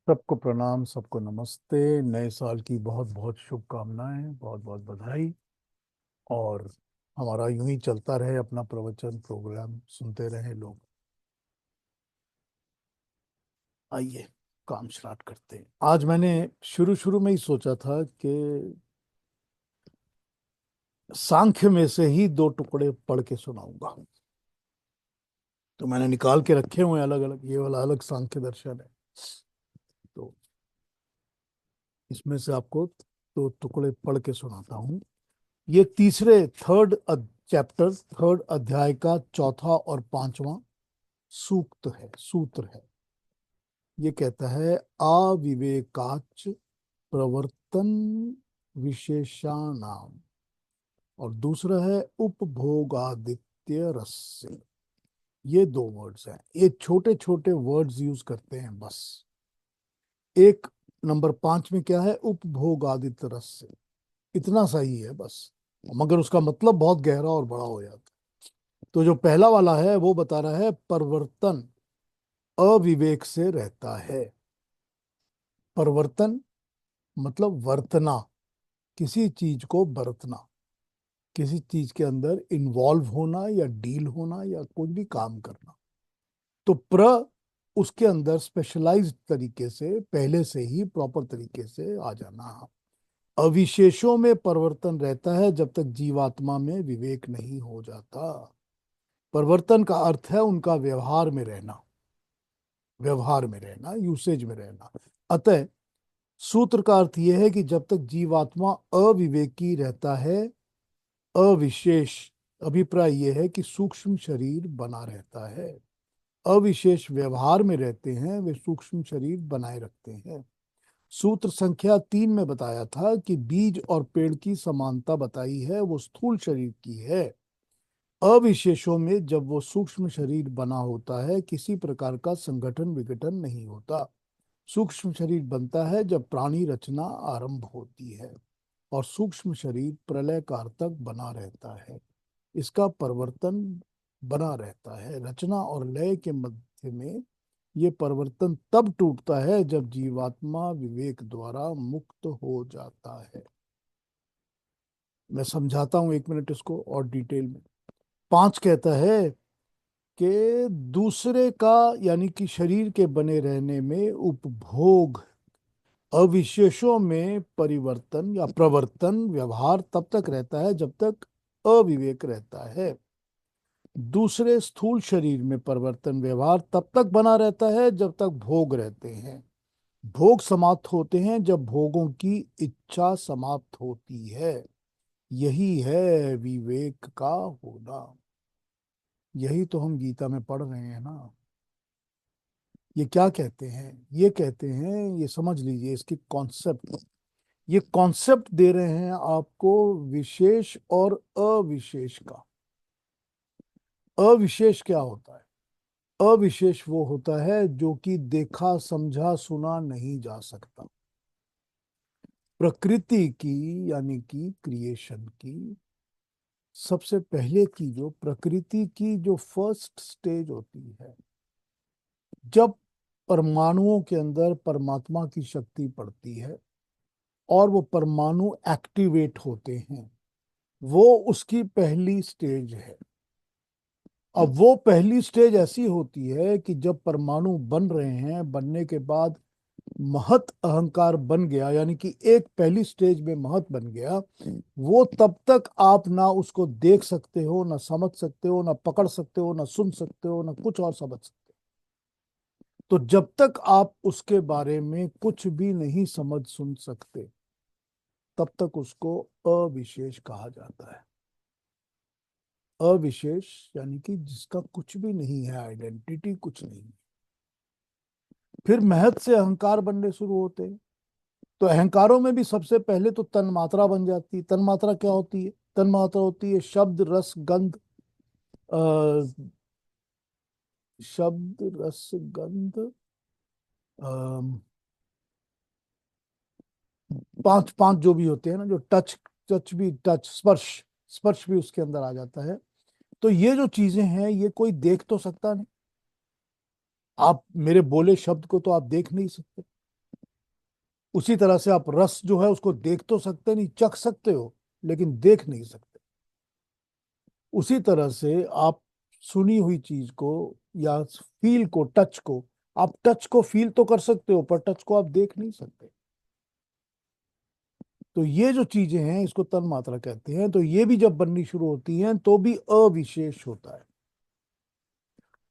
सबको प्रणाम, सबको नमस्ते। नए साल की बहुत बहुत शुभकामनाएं, बहुत बहुत बधाई। और हमारा यूं ही चलता रहे, अपना प्रवचन प्रोग्राम सुनते रहे लोग। आइए, काम स्टार्ट करते हैं। आज मैंने शुरू शुरू में ही सोचा था कि सांख्य में से ही दो टुकड़े पढ़ के सुनाऊंगा। तो मैंने निकाल के रखे हुए अलग अलग, ये वाला अलग सांख्य दर्शन है। तो इसमें से आपको दो टुकड़े पढ़ के सुनाता हूँ। ये तीसरे चैप्टर, थर्ड अध्याय का चौथा और पांचवा सूक्त है, सूत्र है। ये कहता है, अविवेकाच प्रवर्तन विशेषाणाम। और दूसरा है उपभोगादित्य रस्य। ये दो वर्ड्स हैं, ये छोटे छोटे वर्ड्स यूज करते हैं बस। एक नंबर 5 में क्या है, उपभोगादित्य रस्य। इतना सही है बस, मगर उसका मतलब बहुत गहरा और बड़ा हो जाता है। तो जो पहला वाला है वो बता रहा है, परिवर्तन अविवेक से रहता है। परिवर्तन मतलब वर्तना, किसी चीज को बरतना, किसी चीज के अंदर इन्वॉल्व होना या डील होना या कुछ भी काम करना। तो उसके अंदर स्पेशलाइज्ड तरीके से, पहले से ही प्रॉपर तरीके से आ जाना। अविशेषों में परिवर्तन रहता है जब तक जीवात्मा में विवेक नहीं हो जाता। परिवर्तन का अर्थ है उनका व्यवहार में रहना, व्यवहार में रहना, यूसेज में रहना। अतः सूत्र का अर्थ यह है कि जब तक जीवात्मा अविवेकी रहता है, अविशेष, अभिप्राय यह है कि सूक्ष्म शरीर बना रहता है। अविशेष व्यवहार में रहते हैं, वे सूक्ष्म शरीर बनाए रखते हैं। सूत्र संख्या 3 में बताया था कि बीज और पेड़ की समानता बताई है, वो स्थूल शरीर की है। अविशेषों में जब वो सूक्ष्म शरीर बना होता है, किसी प्रकार का संगठन विघटन नहीं होता। सूक्ष्म शरीर बनता है जब प्राणी रचना आरंभ होती है, और सूक्ष्म शरीर प्रलय काल तक बना रहता है। इसका परिवर्तन बना रहता है। रचना और लय के मध्य में ये परिवर्तन तब टूटता है जब जीवात्मा विवेक द्वारा मुक्त हो जाता है। मैं समझाता हूं, 1 मिनट इसको और डिटेल में। 5 कहता है कि दूसरे का, यानी कि शरीर के बने रहने में उपभोग, अविशेषों में परिवर्तन या प्रवर्तन व्यवहार तब तक रहता है जब तक अविवेक रहता है। दूसरे स्थूल शरीर में परिवर्तन व्यवहार तब तक बना रहता है जब तक भोग रहते हैं। भोग समाप्त होते हैं जब भोगों की इच्छा समाप्त होती है। यही है विवेक का होना। यही तो हम गीता में पढ़ रहे हैं ना। ये क्या कहते हैं, ये कहते हैं, ये समझ लीजिए इसकी कॉन्सेप्ट। ये कॉन्सेप्ट दे रहे हैं आपको विशेष और अविशेष का। अविशेष क्या होता है? अविशेष वो होता है जो कि देखा समझा सुना नहीं जा सकता। प्रकृति की, यानी कि क्रिएशन की सबसे पहले की, जो प्रकृति की जो फर्स्ट स्टेज होती है, जब परमाणुओं के अंदर परमात्मा की शक्ति पड़ती है और वो परमाणु एक्टिवेट होते हैं, वो उसकी पहली स्टेज है। अब वो पहली स्टेज ऐसी होती है कि जब परमाणु बन रहे हैं, बनने के बाद महत अहंकार बन गया, यानी कि एक पहली स्टेज में महत बन गया, वो तब तक आप ना उसको देख सकते हो, ना समझ सकते हो, ना पकड़ सकते हो, ना सुन सकते हो, ना कुछ और समझ सकते हो। तो जब तक आप उसके बारे में कुछ भी नहीं समझ सुन सकते, तब तक उसको अविशेष कहा जाता है। अविशेष यानी कि जिसका कुछ भी नहीं है, आइडेंटिटी कुछ नहीं। फिर महत से अहंकार बनने शुरू होते हैं। तो अहंकारों में भी सबसे पहले तो तन मात्रा बन जाती है। तन मात्रा क्या होती है? तन मात्रा होती है शब्द रस गंध, अ, शब्द रस गंध, अम, पांच पांच जो भी होते हैं ना, जो टच, टच भी, टच स्पर्श, स्पर्श भी उसके अंदर आ जाता है। तो ये जो चीजें हैं, ये कोई देख तो सकता नहीं। आप मेरे बोले शब्द को तो आप देख नहीं सकते, उसी तरह से आप रस जो है उसको देख तो सकते नहीं, चख सकते हो, लेकिन देख नहीं सकते। उसी तरह से आप सुनी हुई चीज को या फील को, टच को, आप टच को फील तो कर सकते हो, पर टच को आप देख नहीं सकते। तो ये जो चीजें हैं इसको तन मात्रा कहते हैं। तो ये भी जब बननी शुरू होती हैं तो भी अविशेष होता है।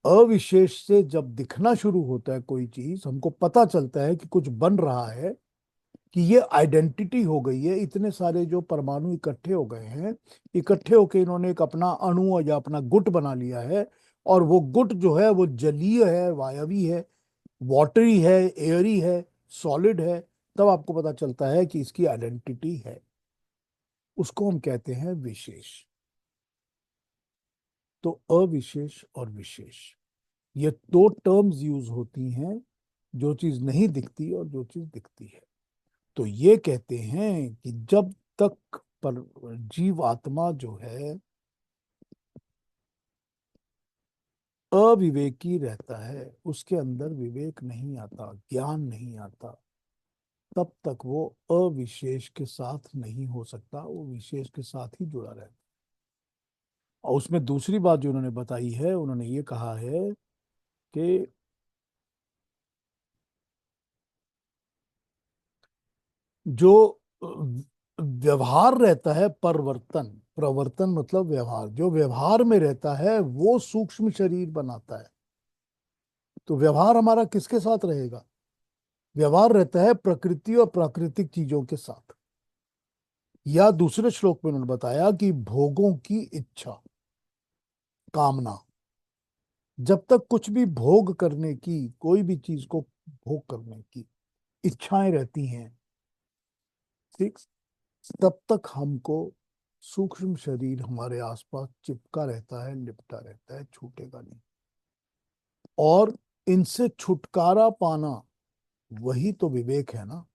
अविशेष से जब दिखना शुरू होता है कोई चीज, हमको पता चलता है कि कुछ बन रहा है, कि ये आइडेंटिटी हो गई है, इतने सारे जो परमाणु इकट्ठे हो गए हैं, इकट्ठे होकर इन्होंने एक अपना अणु या अपना गुट बना लिया है। और वो गुट जो है वो जलीय है, वायवी है, वाटरी है, एयरी है, सॉलिड है। तब आपको पता चलता है कि इसकी आइडेंटिटी है। उसको हम कहते हैं विशेष। तो अविशेष और विशेष, ये दो टर्म्स यूज होती हैं, जो चीज नहीं दिखती और जो चीज दिखती है। तो ये कहते हैं कि जब तक पर जीव आत्मा जो है अविवेकी रहता है, उसके अंदर विवेक नहीं आता, ज्ञान नहीं आता, तब तक वो अविशेष के साथ नहीं हो सकता, वो विशेष के साथ ही जुड़ा रहता है। और उसमें दूसरी बात जो उन्होंने बताई है, उन्होंने ये कहा है कि जो व्यवहार रहता है, परवर्तन, प्रवर्तन मतलब व्यवहार, जो व्यवहार में रहता है वो सूक्ष्म शरीर बनाता है। तो व्यवहार हमारा किसके साथ रहेगा? व्यवहार रहता है प्रकृति और प्राकृतिक चीजों के साथ। या दूसरे श्लोक में उन्होंने बताया कि भोगों की इच्छा, कामना, जब तक कुछ भी भोग करने की, कोई भी चीज को भोग करने की इच्छाएं रहती हैं, ठीक, तब तक हमको सूक्ष्म शरीर हमारे आसपास चिपका रहता है, लिपटा रहता है, छूटेगा नहीं। और इनसे छुटकारा पाना, वही तो विवेक है ना।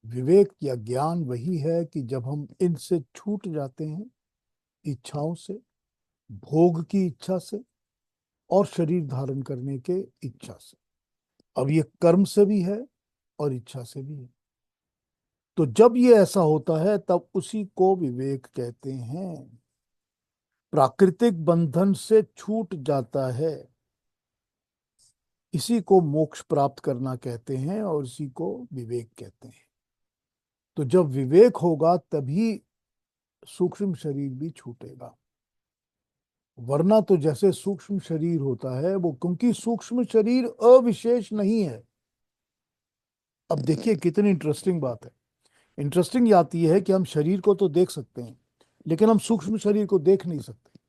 विवेक या ज्ञान वही है कि जब हम इनसे छूट जाते हैं, इच्छाओं से, भोग की इच्छा से, और शरीर धारण करने के इच्छा से। अब ये कर्म से भी है और इच्छा से भी है। तो जब ये ऐसा होता है तब उसी को विवेक कहते हैं। प्राकृतिक बंधन से छूट जाता है, इसी को मोक्ष प्राप्त करना कहते हैं और इसी को विवेक कहते हैं। तो जब विवेक होगा तभी सूक्ष्म शरीर भी छूटेगा। वरना तो जैसे सूक्ष्म शरीर होता है वो, क्योंकि सूक्ष्म शरीर अविशेष नहीं है। अब देखिए कितनी इंटरेस्टिंग बात है। इंटरेस्टिंग आती है कि हम शरीर को तो देख सकते हैं, लेकिन हम सूक्ष्म शरीर को देख नहीं सकते।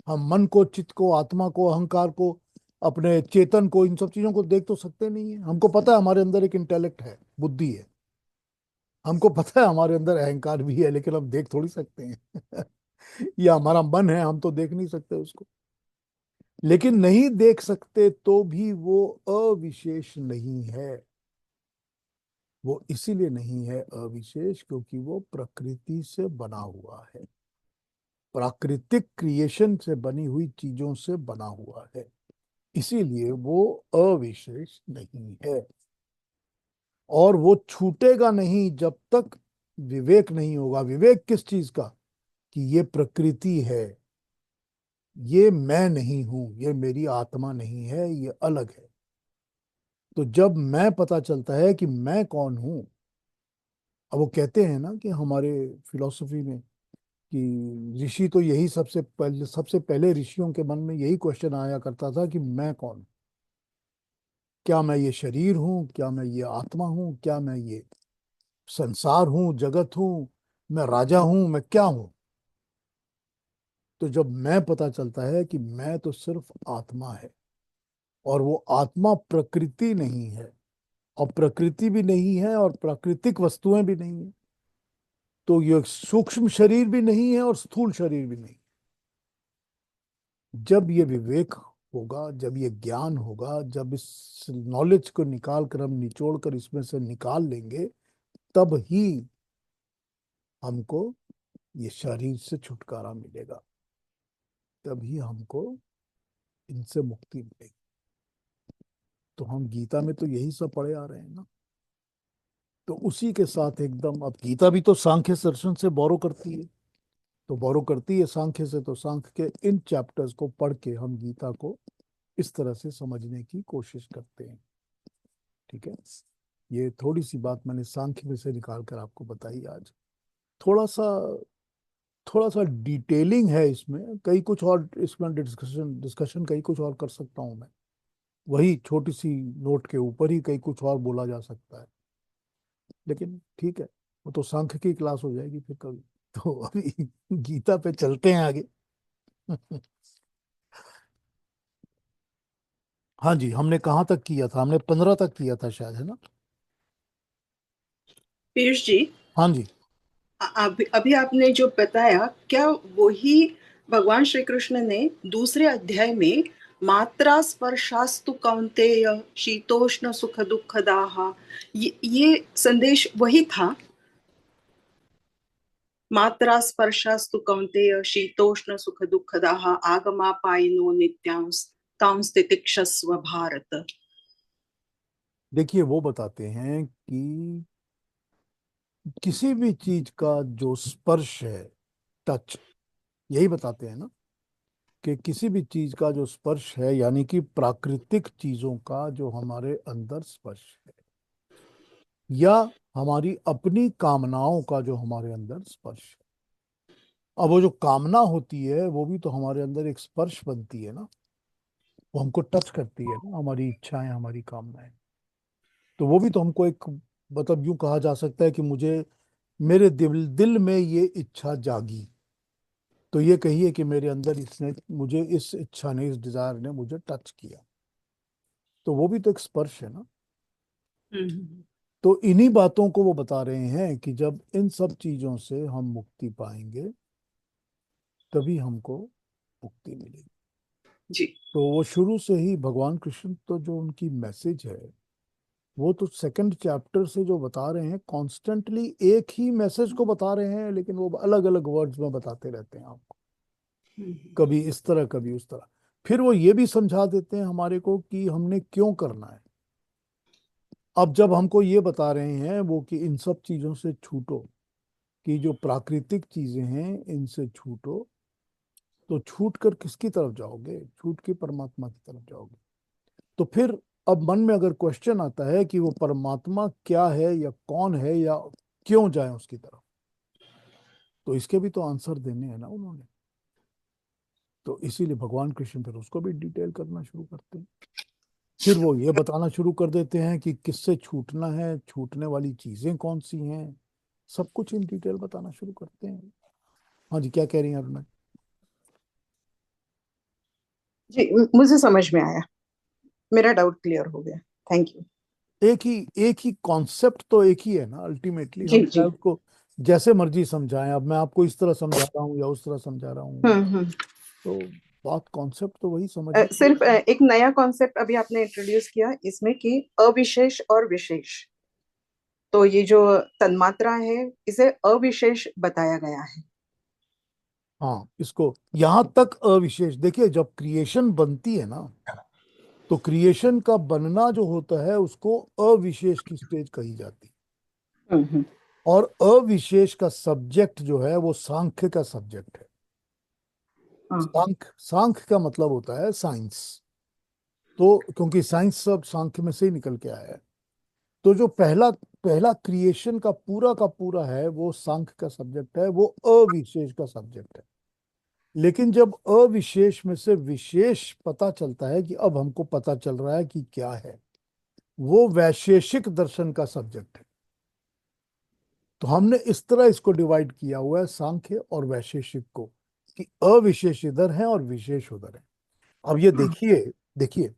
हम मन को, चित्त को, आत्मा को, अहंकार को, अपने चेतन को, इन सब चीजों को देख तो सकते नहीं है। हमको पता है हमारे अंदर एक इंटेलेक्ट है, बुद्धि है। हमको पता है हमारे अंदर अहंकार भी है, लेकिन हम देख थोड़ी सकते हैं। या हमारा मन है, हम तो देख नहीं सकते उसको। लेकिन नहीं देख सकते तो भी वो अविशेष नहीं है। वो इसीलिए नहीं है अविशेष क्योंकि वो प्रकृति से बना हुआ है, प्राकृतिक क्रिएशन से बनी हुई चीजों से बना हुआ है। इसीलिए वो अविशेष नहीं है। और वो छूटेगा नहीं जब तक विवेक नहीं होगा। विवेक किस चीज का? कि ये प्रकृति है, ये मैं नहीं हूं, ये मेरी आत्मा नहीं है, ये अलग है। तो जब मैं पता चलता है कि मैं कौन हूं, अब वो कहते हैं ना कि हमारे फिलॉसफी में कि ऋषि तो यही सबसे पहले ऋषियों के मन में यही क्वेश्चन आया करता था कि मैं कौन हूं? क्या मैं ये शरीर हूं? क्या मैं ये आत्मा हूं? क्या मैं ये संसार हूं, जगत हूं, मैं राजा हूं, मैं क्या हूं? तो जब मैं पता चलता है कि मैं तो सिर्फ आत्मा है, और वो आत्मा प्रकृति नहीं है, और प्रकृति भी नहीं है, और प्राकृतिक वस्तुएं भी नहीं है, तो ये सूक्ष्म शरीर भी नहीं है और स्थूल शरीर भी नहीं। जब ये विवेक होगा, जब ये ज्ञान होगा, जब इस नॉलेज को निकाल कर हम निचोड़ कर इसमें से निकाल लेंगे, तब ही हमको ये शरीर से छुटकारा मिलेगा, तभी हमको इनसे मुक्ति मिलेगी। तो हम गीता में तो यही सब पढ़े आ रहे हैं ना। तो उसी के साथ एकदम, अब गीता भी तो सांख्य दर्शन से बोरो करती है, तो बोरो करती है सांख्य से, तो सांख्य के इन चैप्टर्स को पढ़ के हम गीता को इस तरह से समझने की कोशिश करते हैं। ठीक है, ये थोड़ी सी बात मैंने सांख्य में से निकाल कर आपको बताई आज। थोड़ा सा थोड़ा सा डिटेलिंग है इसमें, कई कुछ और इसमें डिस्कशन डिस्कशन कई कुछ और कर सकता हूँ मैं, वही छोटी सी नोट के ऊपर ही कई कुछ और बोला जा सकता है, लेकिन ठीक है, वो तो सांख्य की क्लास हो जाएगी फिर कभी। तो अभी गीता पे चलते हैं आगे। हाँ जी, हमने कहाँ तक किया था? हमने 15 तक किया था शायद, है ना? पीयूष जी, हाँ जी। अभी अभी आपने जो बताया, क्या वही भगवान श्री कृष्ण ने दूसरे अध्याय में मात्रा स्पर्शास्तु कौन्तेय शीतोष्ण सुख दुखदाह, ये संदेश वही था? मात्रा स्पर्शास्तु कौन्तेय शीतोष्ण सुख दुखदाह आगमापायिनो नित्यांस्तां तितिक्षस्व भारत। देखिए, वो बताते हैं कि किसी भी चीज का जो स्पर्श है, टच, यही बताते हैं ना, कि किसी भी चीज का जो स्पर्श है, यानी कि प्राकृतिक चीजों का जो हमारे अंदर स्पर्श है, या हमारी अपनी कामनाओं का जो हमारे अंदर स्पर्श है। अब वो जो कामना होती है वो भी तो हमारे अंदर एक स्पर्श बनती है ना, वो हमको टच करती है ना, हमारी इच्छाएं, हमारी कामनाएं। तो वो भी तो हमको एक, मतलब यूं कहा जा सकता है कि मुझे, मेरे दिल दिल में ये इच्छा जागी, तो ये कहिए कि मेरे अंदर इसने, मुझे इस इच्छा ने, इस डिजायर ने मुझे टच किया, तो वो भी तो एक स्पर्श है ना। हम्म। तो इन्हीं बातों को वो बता रहे हैं कि जब इन सब चीजों से हम मुक्ति पाएंगे, तभी हमको मुक्ति मिलेगी। जी। तो वो शुरू से ही भगवान कृष्ण तो जो उनकी मैसेज है, वो तो सेकंड चैप्टर से जो बता रहे हैं, कॉन्स्टेंटली एक ही मैसेज को बता रहे हैं, लेकिन वो अलग अलग वर्ड्स में बताते रहते हैं आपको, हम्म। कभी इस तरह कभी उस तरह। फिर वो ये भी समझा देते हैं हमारे को कि हमने क्यों करना है। अब जब हमको ये बता रहे हैं वो कि इन सब चीजों से छूटो, कि जो प्राकृतिक चीजें हैं इनसे छूटो, तो छूट कर किसकी तरफ जाओगे? छूट के परमात्मा की तरफ जाओगे। तो फिर अब मन में अगर क्वेश्चन आता है कि वो परमात्मा क्या है, या कौन है, या क्यों जाए उसकी तरफ, तो इसके भी तो आंसर देने हैं ना उन्होंने। तो इसीलिए भगवान कृष्ण फिर उसको भी डिटेल करना शुरू करते हैं। फिर वो ये बताना शुरू कर देते हैं कि किससे छूटना है, छूटने वाली चीजें कौन सी हैं, सब कुछ इन डिटेल बताना शुरू करते हैं। हाँ जी, क्या कह रही हैं अरुणा? जी, मुझे समझ में आया, मेरा डाउट क्लियर हो गया। Thank you. एक ही कॉन्सेप्ट तो एक ही है ना, अल्टीमेटली जी हम चाहे जी। उसको जैसे मर्जी समझाएं। अब मैं आपको इस तरह समझा रहा हूँ या उस तरह समझा रहा हूँ, हम्म। तो बात, कॉन्सेप्ट तो वही समझने की सिर्फ है। एक नया कॉन्सेप्ट अभी आपने इंट्रोड्यूस किया इसमें कि अविशेष और विशेष। तो ये जो तन्मात्रा है, इसे अविशेष बताया गया है। हाँ, इसको यहां तक अविशेष देखिए, जब क्रिएशन बनती है ना, तो क्रिएशन का बनना जो होता है उसको अविशेष की स्टेज कही जाती है। हम्म। और अविशेष का सब्जेक्ट जो है वो सांख्य का सब्जेक्ट है। हाँ। सांख्य, सांख्य का मतलब होता है साइंस। तो क्योंकि साइंस सब सांख्य में से ही निकल के आया है, तो जो पहला पहला क्रिएशन का पूरा है वो सांख्य का सब्जेक्ट है, वो अविशेष का सब्जेक्ट है। लेकिन जब अविशेष में से विशेष पता चलता है कि अब हमको पता चल रहा है कि क्या है, वो वैशेषिक दर्शन का सब्जेक्ट है। तो हमने इस तरह इसको डिवाइड किया हुआ है, सांख्य और वैशेषिक को, कि अविशेष इधर है और विशेष उधर है। अब ये देखिए, देखिए,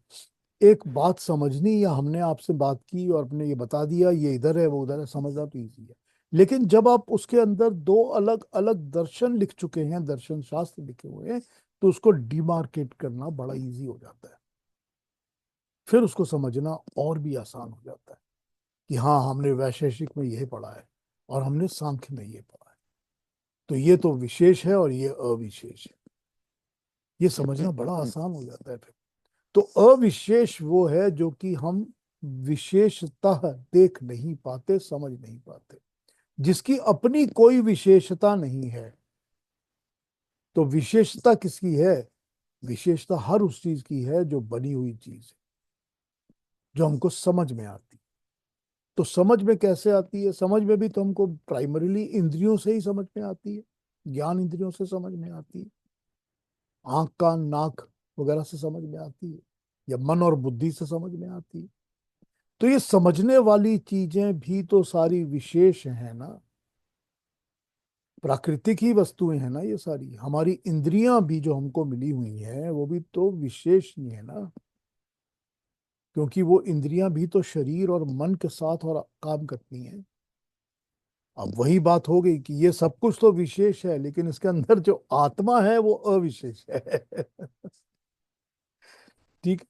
एक बात समझनी, या हमने आपसे बात की और आपने ये बता दिया ये इधर है वो उधर है, समझना तो इजी है। लेकिन जब आप उसके अंदर दो अलग अलग दर्शन लिख चुके हैं, दर्शन शास्त्र लिखे हुए हैं, तो उसको डिमार्केट करना बड़ा इजी हो जाता है। फिर उसको समझना और भी आसान हो जाता है कि हाँ, हमने वैशेषिक में यह पढ़ा है और हमने सांख्य में ये पढ़ा है, तो ये तो विशेष है और ये अविशेष है। ये समझना बड़ा आसान हो जाता है फिर। तो अविशेष वो है जो कि हम विशेषतः देख नहीं पाते, समझ नहीं पाते, जिसकी अपनी कोई विशेषता नहीं है। तो विशेषता किसकी है? विशेषता हर उस चीज की है जो बनी हुई चीज है, जो हमको समझ में आती। तो समझ में कैसे आती है? समझ में भी तो हमको प्राइमरीली इंद्रियों से ही समझ में आती है, ज्ञान इंद्रियों से समझ में आती है, आंख कान नाक वगैरह से समझ में आती है, या मन और बुद्धि से समझ में आती है। तो ये समझने वाली चीजें भी तो सारी विशेष हैं ना, प्राकृतिक ही वस्तुएं हैं ना ये सारी। हमारी इंद्रियां भी जो हमको मिली हुई हैं वो भी तो विशेष ही है ना, क्योंकि वो इंद्रियां भी तो शरीर और मन के साथ और काम करती हैं। अब वही बात हो गई कि ये सब कुछ तो विशेष है, लेकिन इसके अंदर जो आत्मा है वो अविशेष है। ठीक।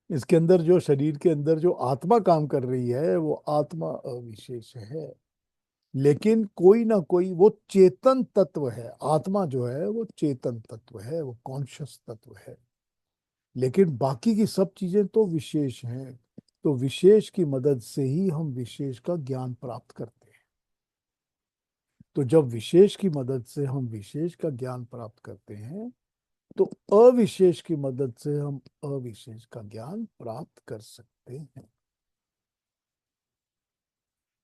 इसके अंदर जो शरीर के अंदर जो आत्मा काम कर रही है वो आत्मा अविशेष है, लेकिन कोई ना कोई वो चेतन तत्व है। आत्मा जो है वो चेतन तत्व है, वो कॉन्शियस तत्व है, लेकिन बाकी की सब चीजें तो विशेष हैं। तो विशेष की मदद से ही हम विशेष का ज्ञान प्राप्त करते हैं। तो जब विशेष की मदद से हम विशेष का ज्ञान प्राप्त करते हैं, तो अविशेष की मदद से हम अविशेष का ज्ञान प्राप्त कर सकते हैं।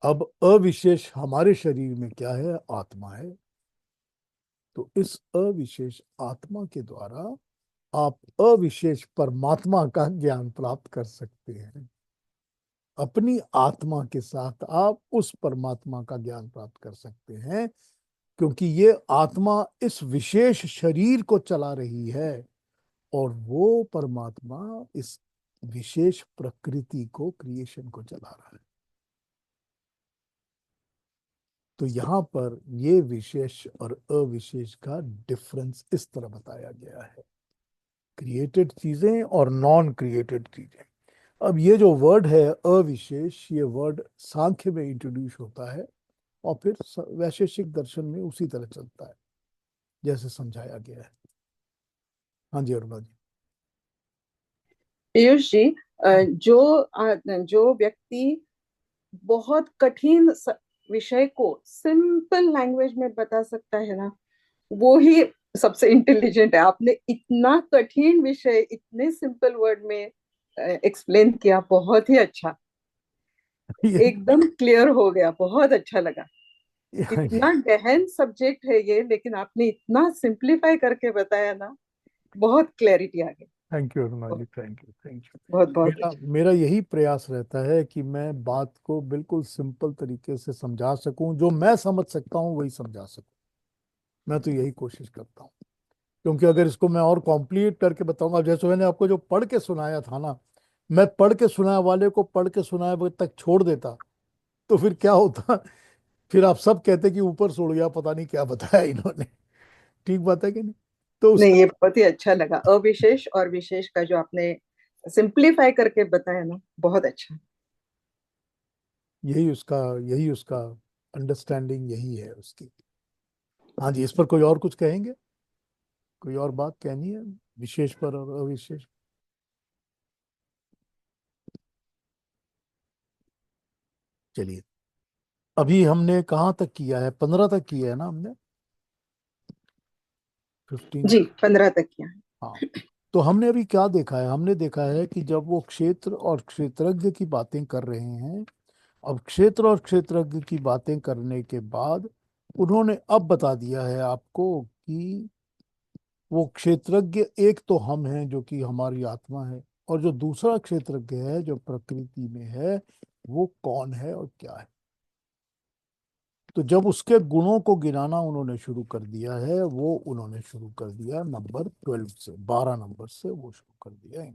अब अविशेष हमारे शरीर में क्या है? आत्मा है। तो इस अविशेष आत्मा के द्वारा आप अविशेष परमात्मा का ज्ञान प्राप्त कर सकते हैं। अपनी आत्मा के साथ आप उस परमात्मा का ज्ञान प्राप्त कर सकते हैं, क्योंकि ये आत्मा इस विशेष शरीर को चला रही है, और वो परमात्मा इस विशेष प्रकृति को, क्रिएशन को चला रहा है। तो यहाँ पर ये विशेष और अविशेष का डिफरेंस इस तरह बताया गया है, क्रिएटेड चीजें और नॉन क्रिएटेड चीजें। अब ये जो वर्ड है अविशेष, ये वर्ड सांख्य में इंट्रोड्यूस होता है और फिर वैशेषिक दर्शन में उसी तरह चलता है जैसे समझाया गया है। हाँ जी अरुणा जी। पीयूष जी, जो व्यक्ति बहुत कठिन विषय को सिंपल लैंग्वेज में बता सकता है ना, वो ही सबसे इंटेलिजेंट है। आपने इतना कठिन विषय इतने सिंपल वर्ड में एक्सप्लेन किया, बहुत ही अच्छा, ये, एकदम क्लियर हो गया, बहुत अच्छा लगा। ये, इतना गहन सब्जेक्ट है ये, लेकिन आपने इतना सिंप्लीफाई करके बताया ना, बहुत क्लैरिटी आ गई। Thank you Aruna ji, thank you thank you. बहुत बहुत मेरा अच्छा। मेरा यही प्रयास रहता है कि मैं बात को बिल्कुल सिंपल तरीके से समझा सकूं, जो मैं समझ सकता हूं वही समझा सकूं। मैं तो यही कोशिश करता हूं, क्योंकि अगर इसको मैं और कॉम्प्लीट करके बताऊंगा, जैसे मैंने आपको जो पढ़ के सुनाया था ना, मैं पढ़ के सुनाया वाले को पढ़ के सुनाए तक छोड़ देता, तो फिर क्या होता? फिर आप सब कहते कि ऊपर छोड़ गया, पता नहीं क्या बताया इन्होंने। ठीक बात है कि नहीं? तो नहीं, उसका ये बहुत ही अच्छा लगा, अविशेष और विशेष का जो आपने सिंप्लीफाई करके बताया ना, बहुत अच्छा। यही उसका यही उसका अंडरस्टैंडिंग यही है उसकी। हाँ जी, इस पर कोई और कुछ कहेंगे? कोई और बात कहनी है विशेष पर और अविशेष? चलिए, अभी हमने कहाँ तक किया है? 15 तक किया है ना हमने? 15। जी, 15 तक किया। हाँ। तो हमने अभी क्या देखा है? हमने देखा है कि जब वो क्षेत्र और क्षेत्रज्ञ की बातें कर रहे हैं, अब क्षेत्र और क्षेत्रज्ञ की बातें करने के बाद उन्होंने अब बता दिया है आपको कि वो क्षेत्रज्ञ एक तो हम हैं जो कि हमारी आत्मा है, और जो दूसरा क्षेत्रज्ञ है जो प्रकृति में है, वो कौन है और क्या है। तो जब उसके गुणों को गिनाना उन्होंने शुरू कर दिया है, वो उन्होंने शुरू कर दिया नंबर 12 से, 12 नंबर से वो शुरू कर दिया है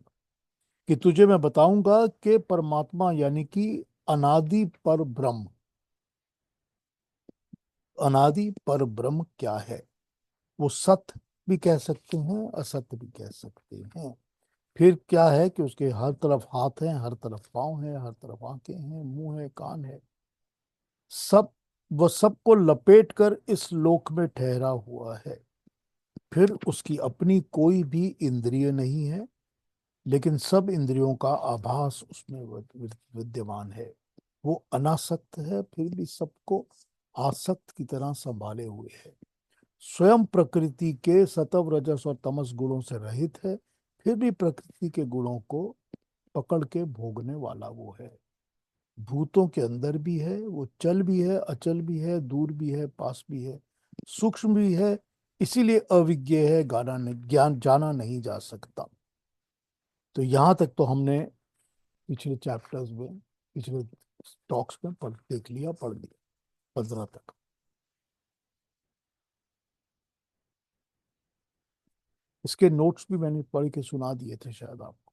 कि तुझे मैं बताऊंगा कि परमात्मा यानी कि अनादि पर ब्रह्म, अनादि पर ब्रह्म क्या है। वो सत्य भी कह सकते हैं, असत्य भी कह सकते हैं। फिर क्या है कि उसके हर तरफ हाथ है, हर तरफ पाँव है, हर तरफ आंखें हैं, मुंह है, कान है, सब, वो सबको लपेट कर इस लोक में ठहरा हुआ है। फिर उसकी अपनी कोई भी इंद्रिय नहीं है, लेकिन सब इंद्रियों का आभास उसमें विद्यमान है। वो अनासक्त है, फिर भी सबको आसक्त की तरह संभाले हुए है। स्वयं प्रकृति के सत्व रजस और तमस गुणों से रहित है, फिर भी प्रकृति के गुणों को पकड़ के भोगने वाला वो है। भूतों के अंदर भी है, वो चल भी है, अचल भी है, दूर भी है, पास भी है, सूक्ष्म भी है, इसीलिए अविज्ञ है, गाना नहीं, ज्ञान जाना नहीं जा सकता। तो यहां तक तो हमने पिछले चैप्टर्स में, पिछले टॉक्स में देख लिया, पढ़ लिया 15 तक। इसके नोट्स भी मैंने पढ़ के सुना दिए थे शायद आपको।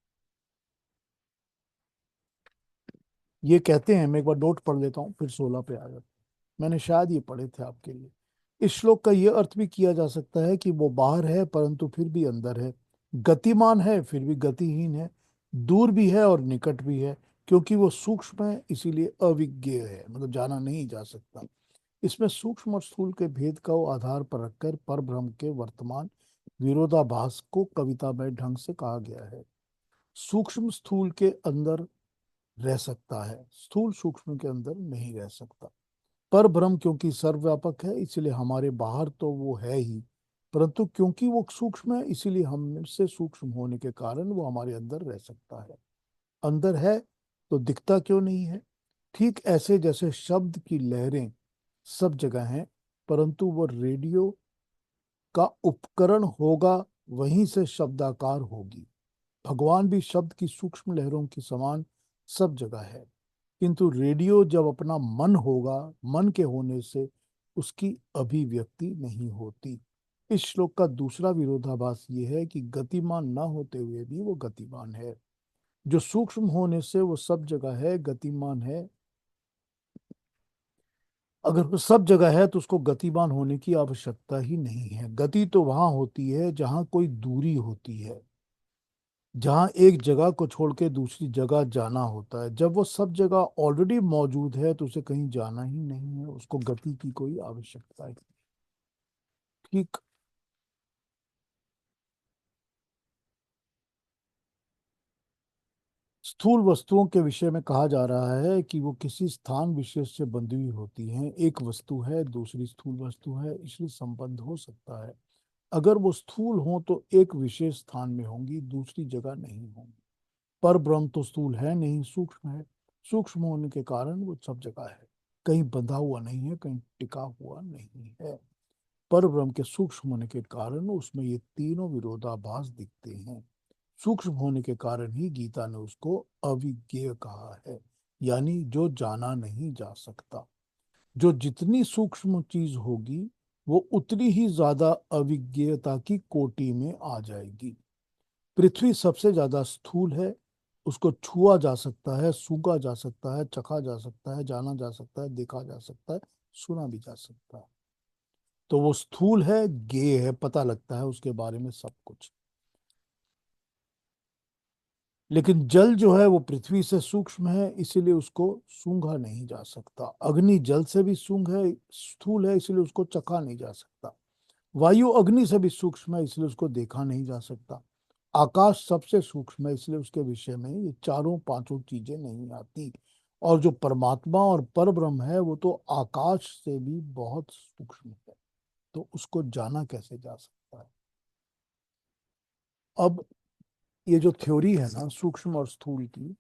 ये कहते हैं, मैं एक बार नोट पढ़ लेता हूँ फिर 16 पे आ जाता हूं। मैंने शायद ये पढ़े थे आपके लिए। इस श्लोक का यह अर्थ भी किया जा सकता है कि वो बाहर है परंतु फिर भी अंदर है, गतिमान है फिर भी गतिहीन है, दूर भी है और निकट भी है, क्योंकि वो सूक्ष्म है इसीलिए अविज्ञेय है, मतलब जाना नहीं जा सकता। इसमें सूक्ष्म और स्थूल के भेद का आधार पर रखकर पर ब्रह्म के वर्तमान विरोधाभास को कविता में ढंग से कहा गया है। सूक्ष्म स्थूल के अंदर रह सकता है, स्थूल सूक्ष्म के अंदर नहीं रह सकता। पर ब्रह्म क्योंकि सर्वव्यापक है इसलिए हमारे बाहर तो वो है ही, परंतु क्योंकि वो सूक्ष्म है इसीलिए हमसे सूक्ष्म होने के कारण वो हमारे अंदर रह सकता है। अंदर है तो दिखता क्यों नहीं है? ठीक ऐसे जैसे शब्द की लहरें सब जगह हैं, परंतु वो रेडियो का उपकरण होगा, वहीं से शब्दाकार होगी। भगवान भी शब्द की सूक्ष्म लहरों की समान सब जगह है, किंतु रेडियो जब अपना मन होगा, मन के होने से उसकी अभिव्यक्ति नहीं होती। इस श्लोक का दूसरा विरोधाभास ये है कि गतिमान न होते हुए भी वो गतिमान है। जो सूक्ष्म होने से वो सब जगह है, गतिमान है। अगर वो सब जगह है तो उसको गतिमान होने की आवश्यकता ही नहीं है। गति तो वहां होती है जहां कोई दूरी होती है, जहां एक जगह को छोड़ के दूसरी जगह जाना होता है। जब वो सब जगह ऑलरेडी मौजूद है तो उसे कहीं जाना ही नहीं है, उसको गति की कोई आवश्यकता ही नहीं। ठीक। स्थूल वस्तुओं के विषय में कहा जा रहा है कि वो किसी स्थान विशेष से बंधी हुई होती हैं। एक वस्तु है, दूसरी स्थूल वस्तु है, इसलिए संबंध हो सकता है। अगर वो स्थूल हो तो एक विशेष स्थान में होंगी, दूसरी जगह नहीं होंगी। पर ब्रह्म तो स्थूल है नहीं, सूक्ष्म है। सूक्ष्म होने के कारण वो सब जगह है, कहीं बंधा हुआ नहीं है, कहीं टिका हुआ नहीं है। पर ब्रह्म के सूक्ष्म होने के कारण उसमें ये तीनों विरोधाभास दिखते हैं। सूक्ष्म होने के कारण ही गीता ने उसको अविज्ञेय कहा है, यानी जो जाना नहीं जा सकता। जो जितनी सूक्ष्म चीज होगी वो उतनी ही ज्यादा अविज्ञेयता की कोटि में आ जाएगी। पृथ्वी सबसे ज्यादा स्थूल है, उसको छुआ जा सकता है, सूंघा जा सकता है, चखा जा सकता है, जाना जा सकता है, देखा जा सकता है, सुना भी जा सकता है। तो वो स्थूल है, गेय है, पता लगता है उसके बारे में सब कुछ। लेकिन जल जो है वो पृथ्वी से सूक्ष्म है, इसीलिए उसको सूंघा नहीं जा सकता। अग्नि जल से भी सूंघ है, स्थूल है, इसलिए उसको चखा नहीं जा सकता। वायु अग्नि से भी सूक्ष्म है, इसलिए उसको देखा नहीं जा सकता। आकाश सबसे सूक्ष्म है, इसलिए उसके विषय में ये चारों पांचों चीजें नहीं आती। और जो परमात्मा और पर ब्रह्म है वो तो आकाश से भी बहुत सूक्ष्म है, तो उसको जाना कैसे जा सकता है? अब ये जो थ्योरी है ना सूक्ष्म और स्थूल की,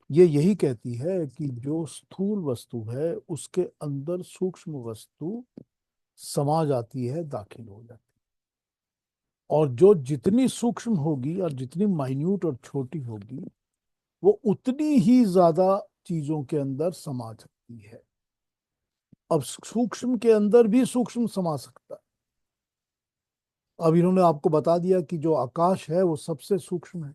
ये यही कहती है कि जो स्थूल वस्तु है उसके अंदर सूक्ष्म वस्तु समा जाती है, दाखिल हो जाती है। और जो जितनी सूक्ष्म होगी और जितनी माइन्यूट और छोटी होगी वो उतनी ही ज्यादा चीजों के अंदर समा सकती है। अब सूक्ष्म के अंदर भी सूक्ष्म समा सकता है। अब इन्होंने आपको बता दिया कि जो आकाश है वो सबसे सूक्ष्म है।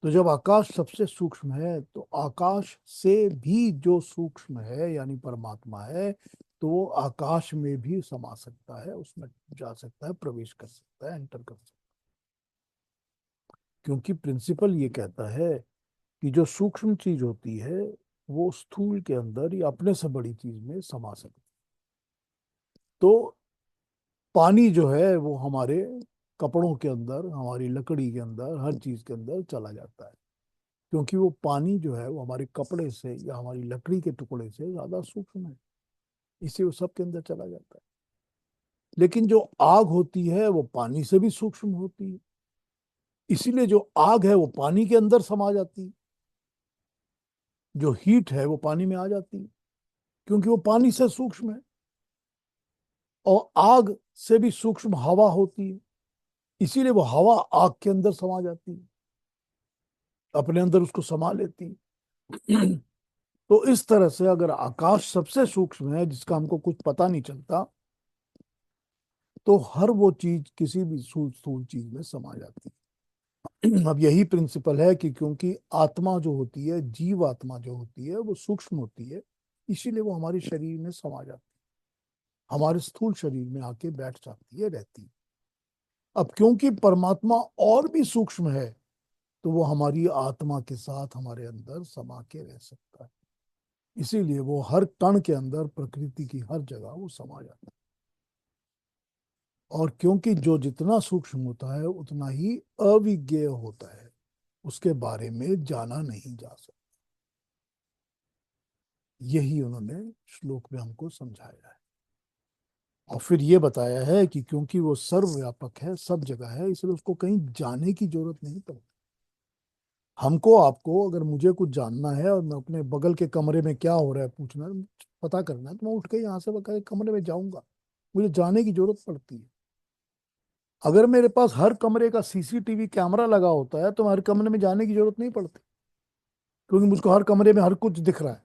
तो जब आकाश सबसे सूक्ष्म है तो आकाश से भी जो सूक्ष्म है यानी परमात्मा है, तो वो आकाश में भी समा सकता है, उसमें जा सकता है, प्रवेश कर सकता है, एंटर कर सकता है। क्योंकि प्रिंसिपल ये कहता है कि जो सूक्ष्म चीज होती है वो स्थूल के अंदर या अपने से बड़ी चीज में समा सकती है। तो पानी जो है वो हमारे कपड़ों के अंदर, हमारी लकड़ी के अंदर, हर चीज के अंदर चला जाता है। क्योंकि वो पानी जो है वो हमारे कपड़े से या हमारी लकड़ी के टुकड़े से ज्यादा सूक्ष्म है, इसलिए वो सबके अंदर चला जाता है। लेकिन जो आग होती है वो पानी से भी सूक्ष्म होती है, इसीलिए जो आग है वो पानी के अंदर समा जाती है, जो हीट है वो पानी में आ जाती है, क्योंकि वो पानी से सूक्ष्म है। और आग से भी सूक्ष्म हवा होती है, इसीलिए वो हवा आग के अंदर समा जाती है, अपने अंदर उसको समा लेती है। तो इस तरह से अगर आकाश सबसे सूक्ष्म है जिसका हमको कुछ पता नहीं चलता, तो हर वो चीज किसी भी स्थूल चीज में समा जाती है। अब यही प्रिंसिपल है कि क्योंकि आत्मा जो होती है, जीव आत्मा जो होती है वो सूक्ष्म होती है, इसीलिए वो हमारे शरीर में समा जाती है, हमारे स्थूल शरीर में आके बैठ जाती है, रहती है। अब क्योंकि परमात्मा और भी सूक्ष्म है, तो वो हमारी आत्मा के साथ हमारे अंदर समा के रह सकता है, इसीलिए वो हर कण के अंदर, प्रकृति की हर जगह वो समा जाता है। और क्योंकि जो जितना सूक्ष्म होता है उतना ही अविज्ञेय होता है, उसके बारे में जाना नहीं जा सकता। यही उन्होंने श्लोक में हमको समझाया है। और फिर ये बताया है कि क्योंकि वो सर्वव्यापक है, सब जगह है, इसलिए उसको कहीं जाने की जरूरत नहीं पड़ती। हमको, आपको अगर मुझे कुछ जानना है और मैं अपने बगल के कमरे में क्या हो रहा है पूछना है, पता करना है, तो मैं उठ के यहाँ से बगल के कमरे में जाऊंगा, मुझे जाने की जरूरत पड़ती है। अगर मेरे पास हर कमरे का सीसीटीवी कैमरा लगा होता है तो हर कमरे में जाने की जरूरत नहीं पड़ती, क्योंकि मुझको हर कमरे में हर कुछ दिख रहा है,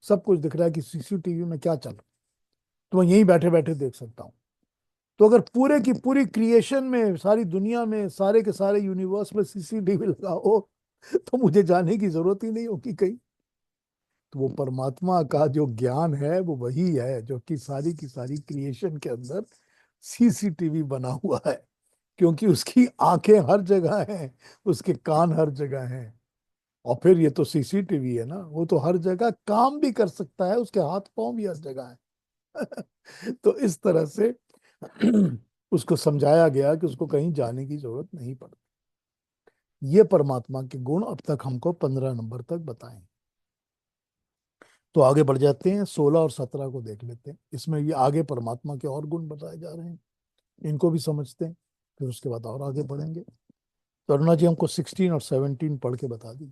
सब कुछ दिख रहा है कि सीसीटीवी में क्या चल रहा है, तो मैं यहीं बैठे बैठे देख सकता हूँ। तो अगर पूरे की पूरी क्रिएशन में, सारी दुनिया में, सारे के सारे यूनिवर्स में सीसीटीवी लगा हो, तो मुझे जाने की जरूरत ही नहीं होगी कहीं। तो वो परमात्मा का जो ज्ञान है वो वही है जो कि सारी की सारी क्रिएशन के अंदर सीसीटीवी बना हुआ है, क्योंकि उसकी आंखें हर जगह हैं, उसके कान हर जगह हैं। और फिर ये तो सीसीटीवी है ना, वो तो हर जगह काम भी कर सकता है, उसके हाथ पांव भी हर जगह है। तो इस तरह से उसको समझाया गया कि उसको कहीं जाने की जरूरत नहीं पड़ती। ये परमात्मा के गुण अब तक हमको 15 नंबर तक बताए। तो आगे बढ़ जाते हैं, 16 और 17 को देख लेते हैं। इसमें ये आगे परमात्मा के और गुण बताए जा रहे हैं, इनको भी समझते हैं, फिर उसके बाद और आगे बढ़ेंगे। तो अरुणा जी हमको 16 और 17 पढ़ के बता दी।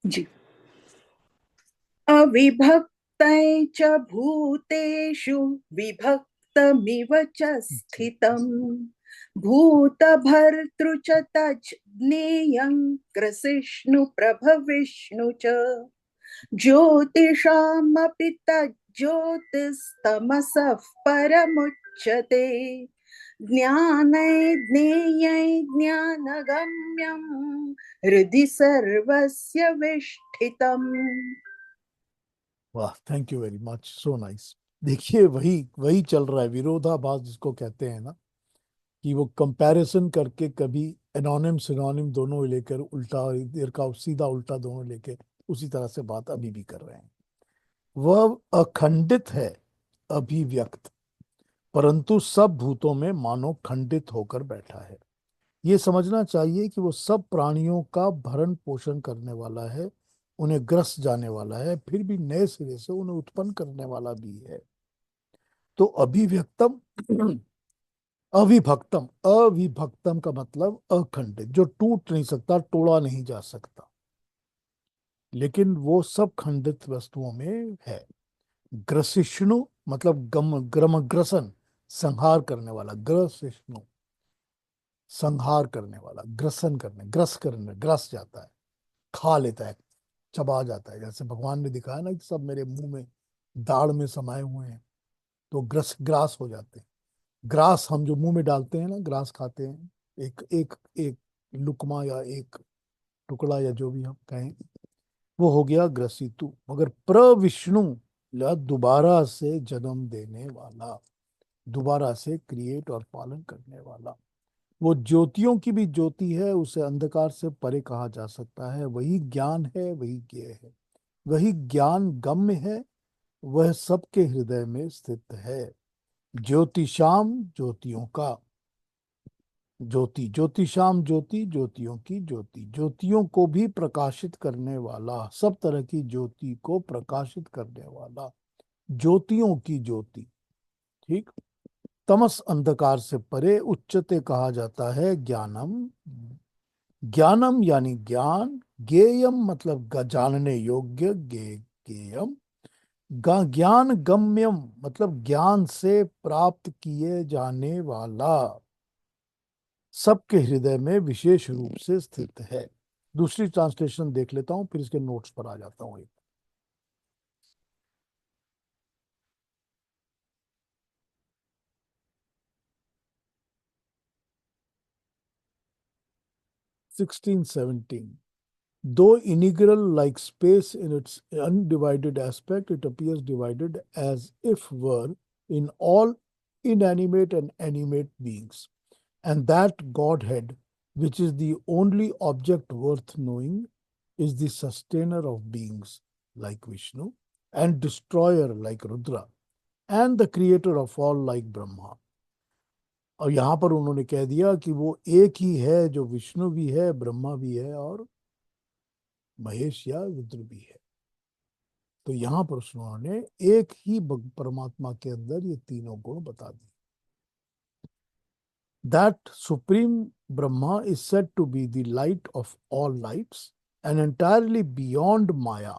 जी। अविभक्तै च भूतेषु विभक्तमिव च स्थितम् भूतभर्तृ च तज्ज्ञेयं ग्रसिष्णु प्रभविष्णु च ज्योतिषामपि तज्ज्योतिस्तमसः परमुच्यते ज्ञानै ज्ञेयै ज्ञानगम्यं हृदि सर्वस्य विष्ठितम्। वाह, thank you very much, so nice. देखिए वही वही चल रहा है, विरोधाभास जिसको कहते हैं ना, कि वो कंपैरिजन करके कभी एनोनिम सिनोनिम दोनों लेकर उल्टा और इधर का सीधा उल्टा दोनों लेके उसी तरह से बात अभी भी कर रहे हैं। वह अखंडित है, अभिव्यक्त, परंतु सब भूतों में मानो खंडित होकर बैठा है। ये समझना चाहिए कि वो सब प्राणियों का भरण पोषण करने वाला है, उन्हें ग्रस जाने वाला है, फिर भी नए सिरे से उन्हें उत्पन्न करने वाला भी है। तो अभिव्यक्तम, अविभक्तम, अविभक्तम का मतलब अखंडित, जो टूट नहीं सकता, तोड़ा नहीं जा सकता, लेकिन वो सब खंडित वस्तुओं में है। ग्रसिष्णु मतलब गम ग्रम ग्रसन, संहार करने वाला, ग्रसिष्णु संहार करने वाला, ग्रसन करने, ग्रस करने, ग्रस जाता है, खा लेता है, चबा जाता है। जैसे भगवान ने दिखाया ना कि सब मेरे मुंह में दाढ़ में समाये हुए हैं, तो ग्रस ग्रास हो जाते हैं। ग्रास हम जो मुंह में डालते हैं ना, ग्रास खाते हैं, एक एक एक लुकमा या एक टुकड़ा या जो भी हम कहें, वो हो गया ग्रसितु। मगर प्रविष्णु दोबारा से जन्म देने वाला, दोबारा से क्रिएट और पालन करने वाला, वो ज्योतियों की भी ज्योति है, उसे अंधकार से परे कहा जा सकता है। वही ज्ञान है, वही ज्ञेय है, वही ज्ञान गम्य है, वह सबके हृदय में स्थित है। ज्योतिषाम, ज्योतियों का, ज्योति, ज्योतिषाम ज्योति, ज्योतियों की ज्योति, ज्योतियों को भी प्रकाशित करने वाला, सब तरह की ज्योति को प्रकाशित करने वाला, ज्योतियों की ज्योति। ठीक। तमस अंधकार से परे उच्चते कहा जाता है ज्ञानम। ज्ञानम यानी ज्ञान, ज्ञेयम मतलब जानने योग्य, ज्ञेयम। ज्ञान गम्यम मतलब ज्ञान से प्राप्त किए जाने वाला, सबके हृदय में विशेष रूप से स्थित है। दूसरी ट्रांसलेशन देख लेता हूं, फिर इसके नोट्स पर आ जाता हूं। 1617. Though integral like space in its undivided aspect, it appears divided as if were in all inanimate and animate beings. And that Godhead, which is the only object worth knowing, is the sustainer of beings like Vishnu, and destroyer like Rudra, and the creator of all like Brahma. और यहाँ पर उन्होंने कह दिया कि वो एक ही है जो विष्णु भी है, ब्रह्मा भी है और महेश या रुद्र भी है। तो यहाँ पर उन्होंने एक ही परमात्मा के अंदर ये तीनों गुण बता दिए। That supreme Brahma is said to be the light of all lights and entirely beyond Maya.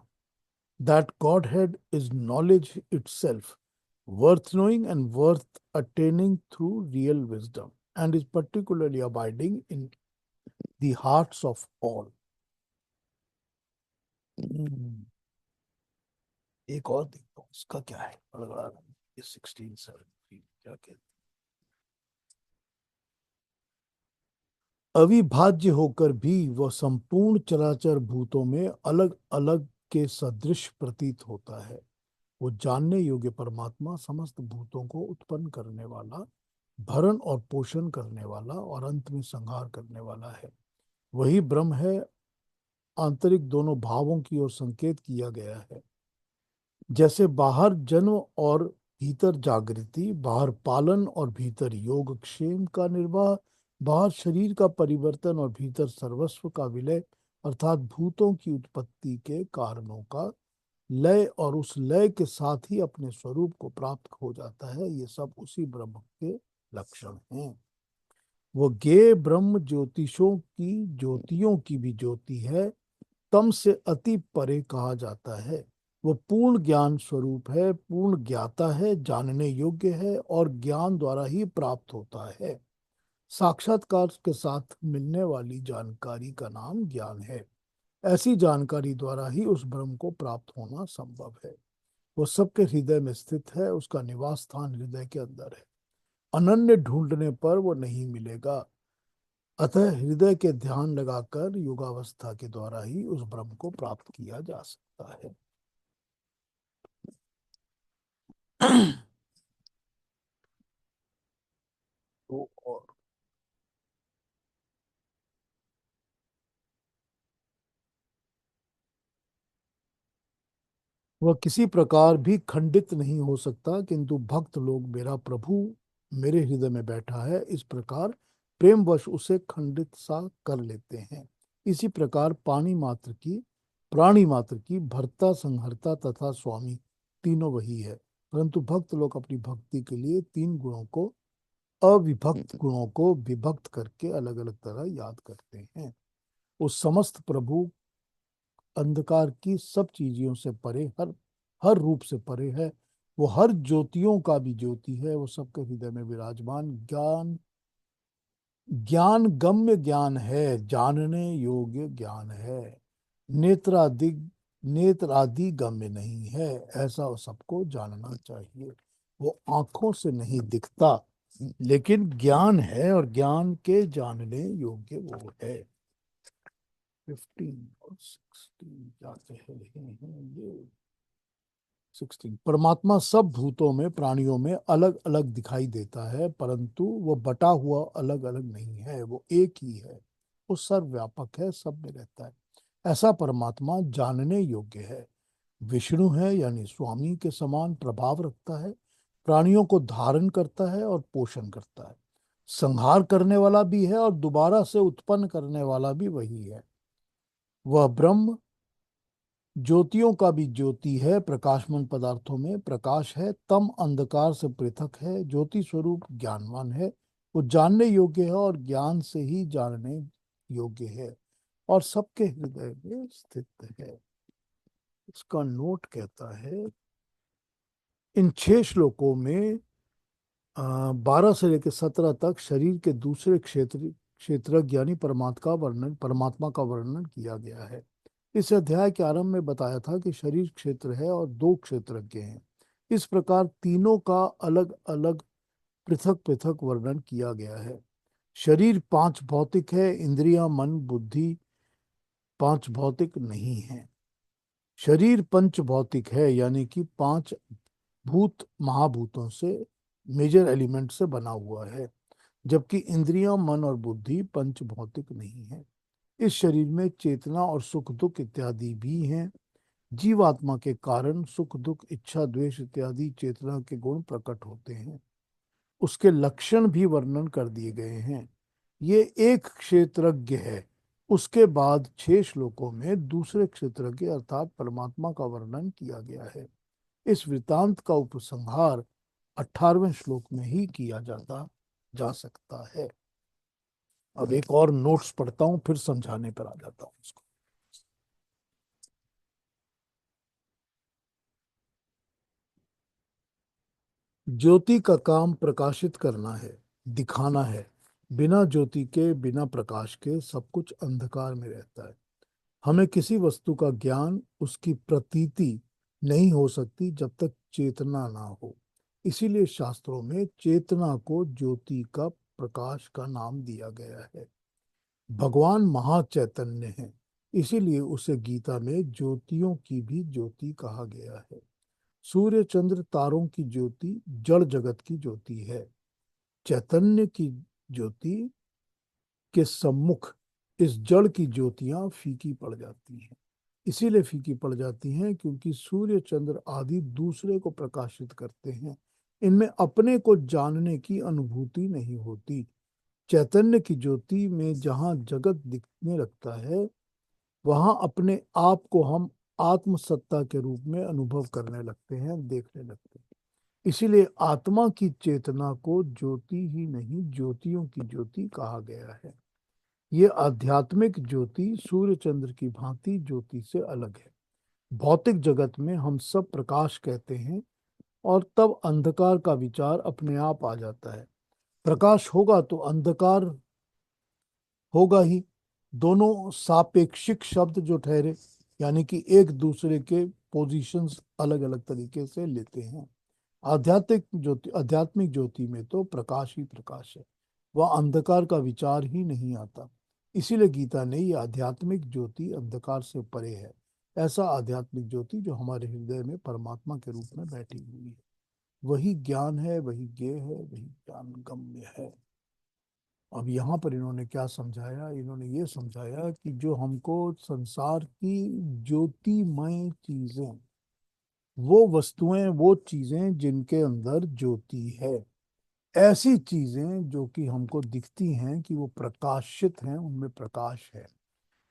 That Godhead is knowledge itself, worth knowing and worth attaining through real wisdom, and is particularly abiding in the hearts of all. एक और देखता हूँ इसका क्या है, बड़ा ये 1617 क्या कहते हैं। अविभाज्य होकर भी वह संपूर्ण चराचर भूतों में अलग अलग के सदृश प्रतीत होता है। वो जानने योग्य परमात्मा समस्त भूतों को उत्पन्न करने वाला, भरण और पोषण करने वाला और अंत में संहार करने वाला है। वही ब्रह्म है। आंतरिक दोनों भावों की ओर संकेत किया गया है। जैसे बाहर जन्म और भीतर जागृति, बाहर पालन और भीतर योग क्षेम का निर्वाह, बाहर शरीर का परिवर्तन और भीतर सर्वस्व का विलय, अर्थात भूतों की उत्पत्ति के कारणों का लय और उस लय के साथ ही अपने स्वरूप को प्राप्त हो जाता है, ये सब उसी ब्रह्म के लक्षण हैं। वो ज्ञेय ब्रह्म ज्योतिषों की ज्योतियों की भी ज्योति है, तम से अति परे कहा जाता है। वो पूर्ण ज्ञान स्वरूप है, पूर्ण ज्ञाता है, जानने योग्य है और ज्ञान द्वारा ही प्राप्त होता है। साक्षात्कार के साथ मिलने वाली जानकारी का नाम ज्ञान है। ऐसी जानकारी द्वारा ही उस ब्रह्म को प्राप्त होना संभव है। वो सबके हृदय में स्थित है, उसका निवास स्थान हृदय के अंदर है। अनन्य ढूंढने पर वो नहीं मिलेगा। अतः हृदय के ध्यान लगाकर योगावस्था के द्वारा ही उस ब्रह्म को प्राप्त किया जा सकता है। तो और वह किसी प्रकार भी खंडित नहीं हो सकता, किंतु भक्त लोग मेरा प्रभु मेरे हृदय में बैठा है इस प्रकार प्रेमवश उसे खंडित सा कर लेते हैं। इसी प्रकार प्राणी मात्र की भर्ता, संहर्ता तथा स्वामी तीनों वही है, परंतु भक्त लोग अपनी भक्ति के लिए तीन गुणों को, अविभक्त गुणों को विभक्त करके अलग अलग तरह याद करते हैं। उस समस्त प्रभु अंधकार की सब चीजों से परे, हर हर रूप से परे है। वो हर ज्योतियों का भी ज्योति है। वो सबके हृदय में विराजमान ज्ञान, ज्ञान गम्य ज्ञान है, जानने योग्य ज्ञान है। नेत्रादि नेत्रादि गम्य नहीं है, ऐसा सबको जानना चाहिए। वो आंखों से नहीं दिखता, लेकिन ज्ञान है और ज्ञान के जानने योग्य वो है। 15 और 16 जाते हैं ये 16। परमात्मा सब भूतों में, प्राणियों में अलग अलग दिखाई देता है, परंतु वो बटा हुआ अलग अलग नहीं है, वो एक ही है। वो सर्वव्यापक है, सब में रहता है। ऐसा परमात्मा जानने योग्य है। विष्णु है यानी स्वामी के समान प्रभाव रखता है, प्राणियों को धारण करता है और पोषण करता है। संहार करने वाला भी है और दोबारा से उत्पन्न करने वाला भी वही है। वह ब्रह्म ज्योतियों का भी ज्योति है, प्रकाशमान पदार्थों में प्रकाश है, तम अंधकार से पृथक है, ज्योति स्वरूप ज्ञानवान है, वो जानने योग्य है और ज्ञान से ही जानने योग्य है और सबके हृदय में स्थित है। इसका नोट कहता है, इन 6 श्लोकों में 12 से लेकर 17 तक शरीर के दूसरे क्षेत्रज्ञ यानी परमात्मा का वर्णन किया गया है। इस अध्याय के आरंभ में बताया था कि शरीर क्षेत्र है और 2 क्षेत्रज्ञ हैं। इस प्रकार तीनों का अलग अलग पृथक पृथक वर्णन किया गया है। शरीर 5 भौतिक है, इंद्रियां, मन, बुद्धि 5 भौतिक नहीं है। शरीर पंच भौतिक है, यानी कि 5 भूत महाभूतों से, मेजर एलिमेंट से बना हुआ है, जबकि इंद्रियां, मन और बुद्धि पंच भौतिक नहीं है। इस शरीर में चेतना और सुख दुख इत्यादि भी हैं। जीवात्मा के कारण सुख दुख इच्छा द्वेष इत्यादि चेतना के गुण प्रकट होते हैं। उसके लक्षण भी वर्णन कर दिए गए हैं। ये एक क्षेत्रज्ञ है। उसके बाद 6 श्लोकों में दूसरे क्षेत्रज्ञ अर्थात परमात्मा का वर्णन किया गया है। इस वृतांत का उपसंहार 18वें श्लोक में ही किया जा सकता है। अब एक और नोट्स पढ़ता हूं, फिर समझाने पर आ जाता हूं इसको। ज्योति का काम प्रकाशित करना है, दिखाना है। बिना ज्योति के, बिना प्रकाश के सब कुछ अंधकार में रहता है। हमें किसी वस्तु का ज्ञान, उसकी प्रतीति नहीं हो सकती जब तक चेतना ना हो। इसीलिए शास्त्रों में चेतना को ज्योति का, प्रकाश का नाम दिया गया है। भगवान महाचैतन्य है, इसीलिए उसे गीता में ज्योतियों की भी ज्योति कहा गया है। सूर्य चंद्र तारों की ज्योति जड़ जगत की ज्योति है। चैतन्य की ज्योति के सम्मुख इस जड़ की ज्योतियां फीकी पड़ जाती हैं। इसीलिए फीकी पड़ जाती हैं क्योंकि सूर्य चंद्र आदि दूसरे को प्रकाशित करते हैं। इनमें अपने को जानने की अनुभूति नहीं होती। चैतन्य की ज्योति में जहाँ जगत दिखने लगता है, वहां अपने आप को हम आत्म सत्ता के रूप में अनुभव करने लगते हैं, देखने लगते हैं। इसीलिए आत्मा की चेतना को ज्योति ही नहीं, ज्योतियों की ज्योति कहा गया है। ये आध्यात्मिक ज्योति सूर्य चंद्र की भांति ज्योति से अलग है। भौतिक जगत में हम सब प्रकाश कहते हैं और तब अंधकार का विचार अपने आप आ जाता है। प्रकाश होगा तो अंधकार होगा ही। दोनों सापेक्षिक शब्द जो ठहरे, यानी कि एक दूसरे के पोजीशंस अलग अलग तरीके से लेते हैं। आध्यात्मिक ज्योति में तो प्रकाश ही प्रकाश है, वह अंधकार का विचार ही नहीं आता। इसीलिए गीता ने ये आध्यात्मिक ज्योति अंधकार से परे है, ऐसा आध्यात्मिक ज्योति जो हमारे हृदय में परमात्मा के रूप में बैठी हुई है, वही ज्ञान है, वही ज्ञेय है, वही ज्ञान गम्य है। अब यहाँ पर इन्होंने क्या समझाया? इन्होंने ये समझाया कि जो हमको संसार की ज्योतिमय चीजें, वो वस्तुएं, वो चीजें जिनके अंदर ज्योति है, ऐसी चीजें जो कि हमको दिखती हैं कि वो प्रकाशित हैं, उनमें प्रकाश है।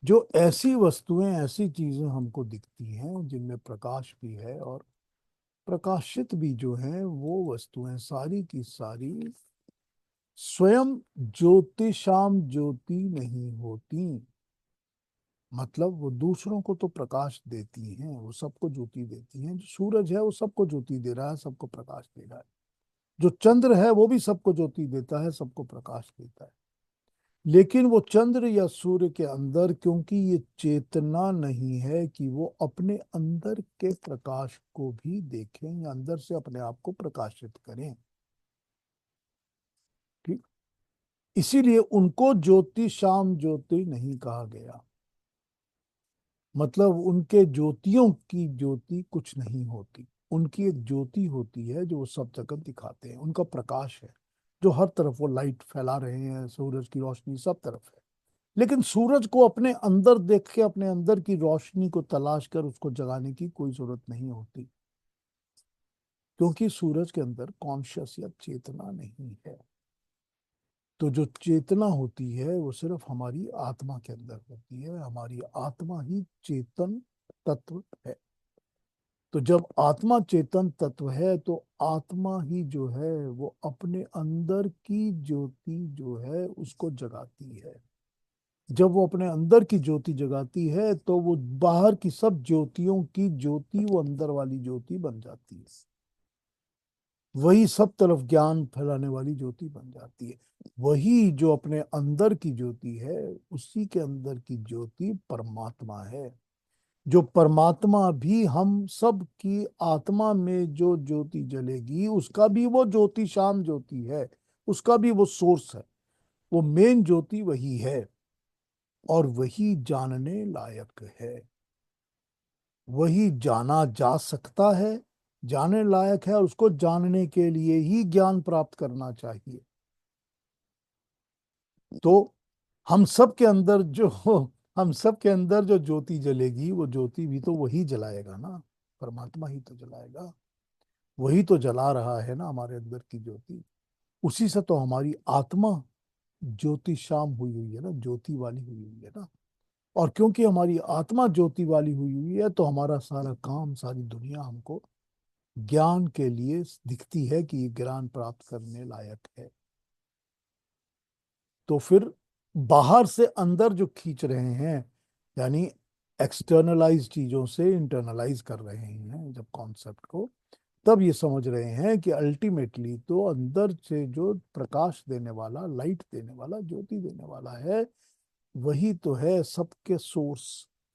जो ऐसी वस्तुएं, ऐसी चीजें हमको दिखती हैं जिनमें प्रकाश भी है और प्रकाशित भी जो हैं, वो वस्तुएं सारी की सारी स्वयं ज्योतिषाम ज्योति नहीं होती। मतलब वो दूसरों को तो प्रकाश देती हैं, वो सबको ज्योति देती हैं। जो सूरज है वो सबको ज्योति दे रहा है, सबको प्रकाश दे रहा है। जो चंद्र है वो भी सबको ज्योति देता है, सबको प्रकाश देता है। लेकिन वो चंद्र या सूर्य के अंदर, क्योंकि ये चेतना नहीं है कि वो अपने अंदर के प्रकाश को भी देखें या अंदर से अपने आप को प्रकाशित करें, ठीक, इसीलिए उनको ज्योति शाम ज्योति नहीं कहा गया। मतलब उनके ज्योतियों की ज्योति कुछ नहीं होती। उनकी एक ज्योति होती है जो वो सब जगह दिखाते हैं, उनका प्रकाश है जो हर तरफ वो लाइट फैला रहे हैं, सूरज की रोशनी सब तरफ है। लेकिन सूरज को अपने अंदर देख के, अपने अंदर की रोशनी को तलाश कर उसको जगाने की कोई जरूरत नहीं होती, क्योंकि सूरज के अंदर कॉन्शियस या चेतना नहीं है। तो जो चेतना होती है वो सिर्फ हमारी आत्मा के अंदर होती है, हमारी आत्मा ही चेतन तत्व है। तो जब आत्मा चेतन तत्व है तो आत्मा ही जो है वो अपने अंदर की ज्योति जो है उसको जगाती है। जब वो अपने अंदर की ज्योति जगाती है तो वो बाहर की सब ज्योतियों की ज्योति वो अंदर वाली ज्योति बन जाती है। वही सब तरफ ज्ञान फैलाने वाली ज्योति बन जाती है। वही जो अपने अंदर की ज्योति है, उसी के अंदर की ज्योति परमात्मा है। जो परमात्मा भी हम सब की आत्मा में जो ज्योति जलेगी उसका भी वो ज्योति शाम ज्योति है, उसका भी वो सोर्स है, वो मेन ज्योति वही है। और वही जानने लायक है, वही जाना जा सकता है, जानने लायक है, और उसको जानने के लिए ही ज्ञान प्राप्त करना चाहिए। तो हम सब के अंदर जो हम सब के अंदर जो ज्योति जलेगी वो ज्योति भी तो वही जलाएगा ना, परमात्मा ही तो जलाएगा। वही तो जला रहा है ना हमारे अंदर की ज्योति। उसी से तो हमारी आत्मा ज्योति शाम हुई हुई है ना, ज्योति वाली हुई हुई है ना। और क्योंकि हमारी आत्मा ज्योति वाली हुई हुई है तो हमारा सारा काम, सारी दुनिया हमको ज्ञान के लिए दिखती है कि ये ज्ञान प्राप्त करने लायक है। तो फिर बाहर से अंदर जो खींच रहे हैं, यानी एक्सटर्नलाइज चीजों से इंटरनलाइज कर रहे हैं जब कॉन्सेप्ट को, तब ये समझ रहे हैं कि अल्टीमेटली तो अंदर से जो प्रकाश देने वाला, लाइट देने वाला, ज्योति देने वाला है, वही तो है सबके सोर्स।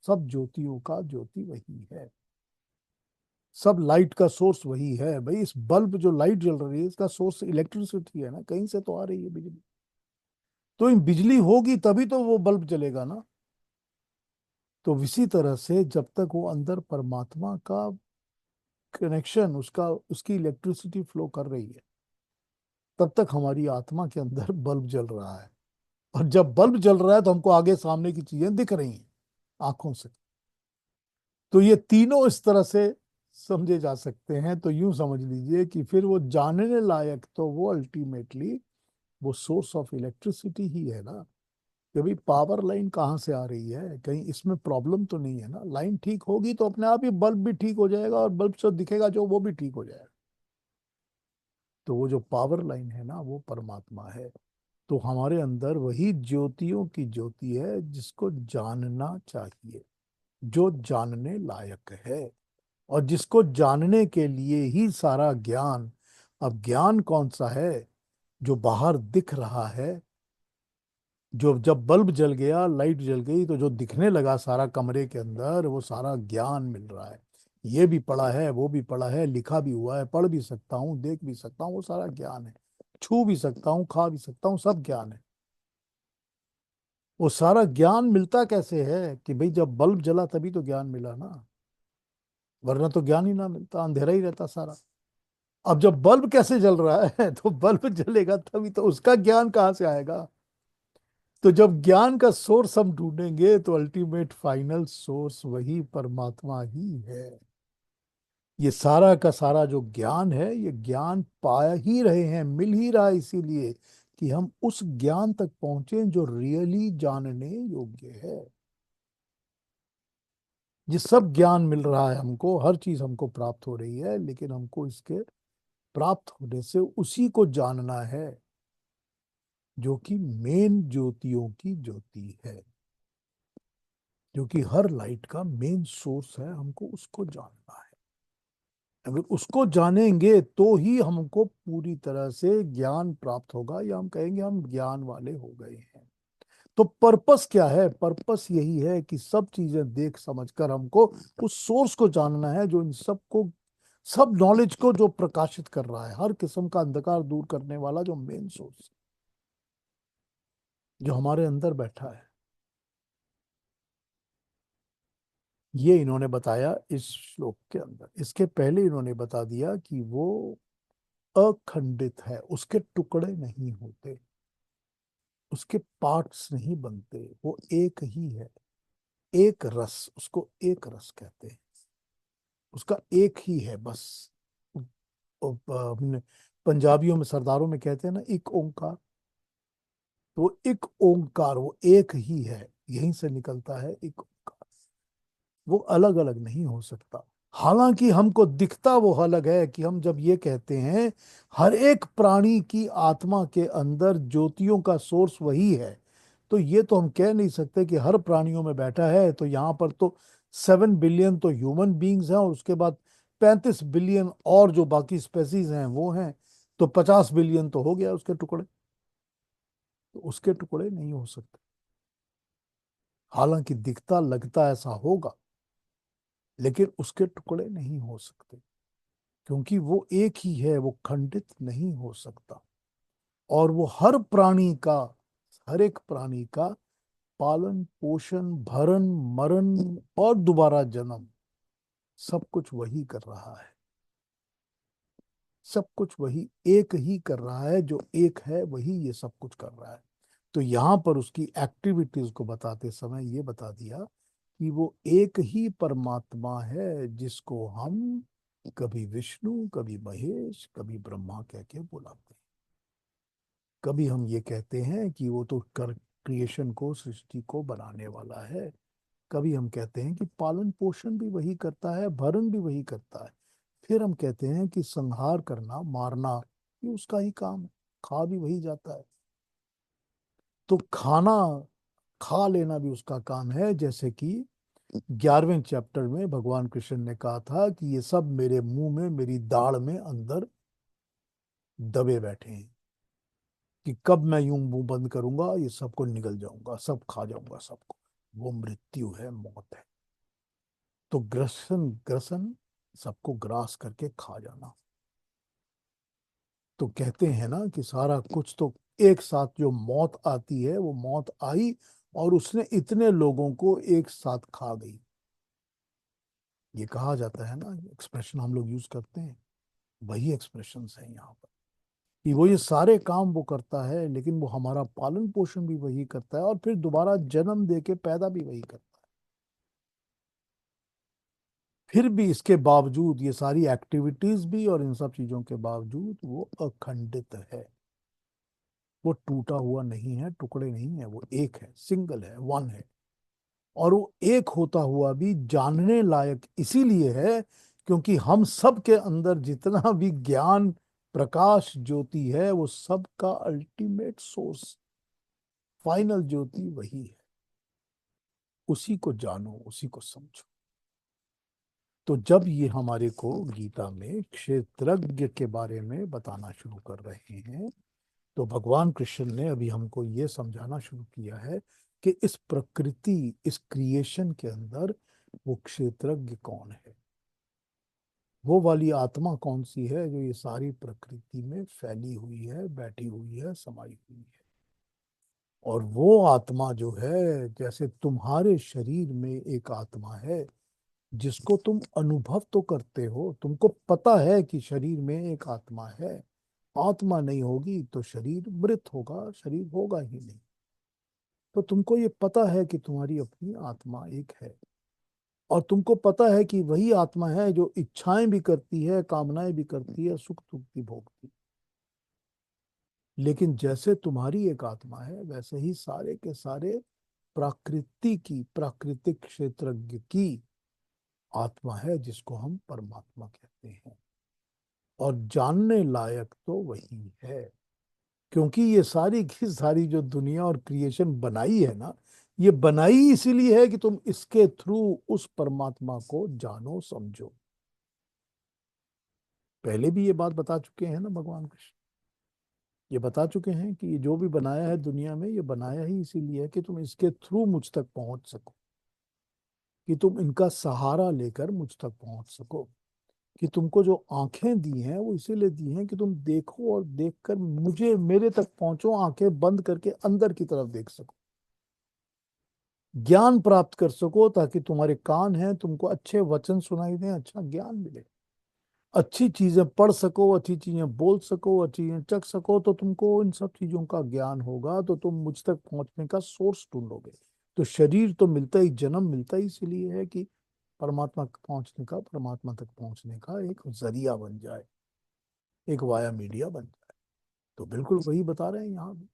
सब ज्योतियों का ज्योति वही है, सब लाइट का सोर्स वही है। भाई इस बल्ब जो लाइट जल रही है इसका सोर्स इलेक्ट्रिसिटी है ना, कहीं से तो आ रही है बिजली। तो इन बिजली होगी तभी तो वो बल्ब जलेगा ना। तो इसी तरह से जब तक वो अंदर परमात्मा का कनेक्शन, उसका, उसकी इलेक्ट्रिसिटी फ्लो कर रही है, तब तक हमारी आत्मा के अंदर बल्ब जल रहा है। और जब बल्ब जल रहा है तो हमको आगे सामने की चीजें दिख रही हैं आंखों से। तो ये तीनों इस तरह से समझे जा सकते हैं। तो यूं समझ लीजिए कि फिर वो जानने लायक तो वो अल्टीमेटली वो सोर्स ऑफ इलेक्ट्रिसिटी ही है ना। कि भाई पावर लाइन कहाँ से आ रही है, कहीं इसमें प्रॉब्लम तो नहीं है ना। लाइन ठीक होगी तो अपने आप ही बल्ब भी ठीक हो जाएगा, और बल्ब जो दिखेगा जो वो भी ठीक हो जाएगा। तो वो जो पावर लाइन है ना वो परमात्मा है। तो हमारे अंदर वही ज्योतियों की ज्योति है जिसको जानना चाहिए, जो जानने लायक है, और जिसको जानने के लिए ही सारा ज्ञान। अब ज्ञान कौन सा है? जो बाहर दिख रहा है। जो जब बल्ब जल गया, लाइट जल गई, तो जो दिखने लगा सारा कमरे के अंदर, वो सारा ज्ञान मिल रहा है। ये भी पढ़ा है, वो भी पढ़ा है, लिखा भी हुआ है, पढ़ भी सकता हूँ, देख भी सकता हूँ, वो सारा ज्ञान है। छू भी सकता हूँ, खा भी सकता हूँ, सब ज्ञान है। वो सारा ज्ञान मिलता कैसे है कि भाई जब बल्ब जला तभी तो ज्ञान मिला ना, वरना तो ज्ञान ही ना मिलता, अंधेरा ही रहता सारा। अब जब बल्ब कैसे जल रहा है तो बल्ब जलेगा तभी तो उसका ज्ञान कहाँ से आएगा। तो जब ज्ञान का सोर्स हम ढूंढेंगे तो अल्टीमेट फाइनल सोर्स वही परमात्मा ही है। ये सारा का सारा जो ज्ञान है, ये ज्ञान पा ही रहे हैं, मिल ही रहा है, इसीलिए कि हम उस ज्ञान तक पहुंचे जो रियली जानने योग्य है। ये सब ज्ञान मिल रहा है हमको, हर चीज हमको प्राप्त हो रही है, लेकिन हमको इसके प्राप्त होने से उसी को जानना है जो कि मेन ज्योतियों की ज्योति है, जो कि हर लाइट का मेन सोर्स है। हमको उसको जानना है। अगर उसको जानेंगे तो ही हमको पूरी तरह से ज्ञान प्राप्त होगा, या हम कहेंगे हम ज्ञान वाले हो गए हैं। तो पर्पस क्या है? पर्पस यही है कि सब चीजें देख समझकर हमको उस सोर्स को जानना है जो इन सबको, सब नॉलेज को जो प्रकाशित कर रहा है, हर किस्म का अंधकार दूर करने वाला जो मेन सोर्स, जो हमारे अंदर बैठा है। ये इन्होंने बताया इस श्लोक के अंदर। इसके पहले इन्होंने बता दिया कि वो अखंडित है, उसके टुकड़े नहीं होते, उसके पार्ट्स नहीं बनते, वो एक ही है। एक रस, उसको एक रस कहते हैं, उसका एक ही है बस। हमने पंजाबियों में, सरदारों में कहते हैं ना, एक ओंकार। तो एक ओंकार, वो एक ही है, यहीं से निकलता है एक ओंकार, वो अलग अलग नहीं हो सकता। हालांकि हमको दिखता वो अलग है कि हम जब ये कहते हैं हर एक प्राणी की आत्मा के अंदर ज्योतियों का सोर्स वही है, तो ये तो हम कह नहीं सकते कि हर प्राणियों में बैठा है। तो यहाँ पर तो 7 बिलियन तो ह्यूमन बींग्स हैं, और उसके बाद 35 बिलियन और जो बाकी स्पेसीज हैं वो हैं, तो 50 बिलियन तो हो गया उसके टुकड़े। तो उसके टुकड़े नहीं हो सकते, हालांकि दिखता लगता ऐसा होगा, लेकिन उसके टुकड़े नहीं हो सकते, क्योंकि वो एक ही है, वो खंडित नहीं हो सकता। और वो हर प्राणी का, हर एक प्राणी का पालन पोषण भरण मरण और दोबारा जन्म, सब कुछ वही कर रहा है। सब कुछ वही एक ही कर रहा है, जो एक है वही ये सब कुछ कर रहा है। तो यहाँ पर उसकी एक्टिविटीज को बताते समय ये बता दिया कि वो एक ही परमात्मा है, जिसको हम कभी विष्णु, कभी महेश, कभी ब्रह्मा कह के बुलाते हैं। कभी हम ये कहते हैं कि वो तो कर क्रिएशन को, सृष्टि को बनाने वाला है। कभी हम कहते हैं कि पालन पोषण भी वही करता है, भरण भी वही करता है। फिर हम कहते हैं कि संहार करना, मारना, ये उसका ही काम है, खा भी वही जाता है। तो खाना, खा लेना भी उसका काम है। जैसे कि 11वें चैप्टर में भगवान कृष्ण ने कहा था कि ये सब मेरे मुंह में, मेरी दाढ़ में अंदर दबे बैठे हैं, कि कब मैं यूं मुंह बंद करूंगा ये सबको निगल जाऊंगा, सब खा जाऊंगा सबको। वो मृत्यु है, मौत है। तो ग्रसन ग्रसन, सबको ग्रास करके खा जाना। तो कहते हैं ना कि सारा कुछ तो एक साथ, जो मौत आती है वो मौत आई और उसने इतने लोगों को एक साथ खा गई। ये कहा जाता है ना, एक्सप्रेशन हम लोग यूज करते हैं, वही एक्सप्रेशन है यहाँ पर, कि वो ये सारे काम वो करता है, लेकिन वो हमारा पालन पोषण भी वही करता है, और फिर दोबारा जन्म दे के पैदा भी वही करता है। फिर भी इसके बावजूद, ये सारी एक्टिविटीज भी और इन सब चीजों के बावजूद वो अखंडित है। वो टूटा हुआ नहीं है, टुकड़े नहीं है, वो एक है, सिंगल है, वन है। और वो एक होता हुआ भी जानने लायक इसीलिए है क्योंकि हम सब के अंदर जितना भी ज्ञान, प्रकाश, ज्योति है, वो सबका अल्टीमेट सोर्स, फाइनल ज्योति वही है। उसी को जानो, उसी को समझो। तो जब ये हमारे को गीता में क्षेत्रज्ञ के बारे में बताना शुरू कर रहे हैं, तो भगवान कृष्ण ने अभी हमको ये समझाना शुरू किया है कि इस प्रकृति, इस क्रिएशन के अंदर वो क्षेत्रज्ञ कौन है, वो वाली आत्मा कौन सी है जो ये सारी प्रकृति में फैली हुई है, बैठी हुई है, समाई हुई है। और वो आत्मा जो है, जैसे तुम्हारे शरीर में एक आत्मा है जिसको तुम अनुभव तो करते हो, तुमको पता है कि शरीर में एक आत्मा है। आत्मा नहीं होगी तो शरीर मृत होगा, शरीर होगा ही नहीं। तो तुमको ये पता है कि तुम्हारी अपनी आत्मा एक है, और तुमको पता है कि वही आत्मा है जो इच्छाएं भी करती है, कामनाएं भी करती है, सुख दुख भी भोगती। लेकिन जैसे तुम्हारी एक आत्मा है, वैसे ही सारे के सारे प्रकृति की, प्राकृतिक क्षेत्रज्ञ की आत्मा है, जिसको हम परमात्मा कहते हैं। और जानने लायक तो वही है, क्योंकि ये सारी की सारी जो दुनिया और क्रिएशन बनाई है ना, ये बनाई इसीलिए है कि तुम इसके थ्रू उस परमात्मा को जानो, समझो। पहले भी ये बात बता चुके हैं ना भगवान कृष्ण, ये बता चुके हैं कि ये जो भी बनाया है दुनिया में, ये बनाया ही इसीलिए है कि तुम इसके थ्रू मुझ तक पहुंच सको, कि तुम इनका सहारा लेकर मुझ तक पहुंच सको। कि तुमको जो आंखें दी हैं वो इसीलिए दी हैं कि तुम देखो, और देखकर मुझे, मेरे तक पहुंचो, आंखें बंद करके अंदर की तरफ देख सको, ज्ञान प्राप्त कर सको, ताकि तुम्हारे कान हैं, तुमको अच्छे वचन सुनाई दें, अच्छा ज्ञान मिले, अच्छी चीजें पढ़ सको, अच्छी चीजें बोल सको, अच्छी चीजें चख सको, तो तुमको इन सब चीजों का ज्ञान होगा, तो तुम मुझ तक पहुंचने का सोर्स ढूंढोगे। तो शरीर तो मिलता ही, जन्म मिलता ही इसीलिए है कि परमात्मा तक पहुंचने का, परमात्मा तक पहुंचने का एक जरिया बन जाए, एक वाया मीडिया बन जाए। तो बिल्कुल वही बता रहे हैं यहाँ भी।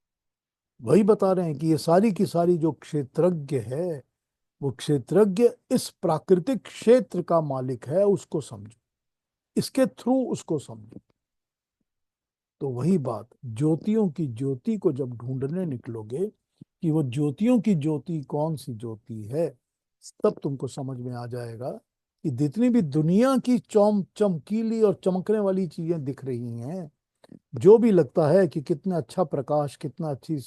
वही बता रहे हैं कि ये सारी की सारी जो क्षेत्रज्ञ है, वो क्षेत्रज्ञ इस प्राकृतिक क्षेत्र का मालिक है, उसको समझो, इसके थ्रू उसको समझो। तो वही बात, ज्योतियों की ज्योति को जब ढूंढने निकलोगे कि वो ज्योतियों की ज्योति कौन सी ज्योति है, तब तुमको समझ में आ जाएगा कि जितनी भी दुनिया की चमकीली और चमकने वाली चीजें दिख रही हैं, जो भी लगता है कि कितना अच्छा प्रकाश, कितना अच्छी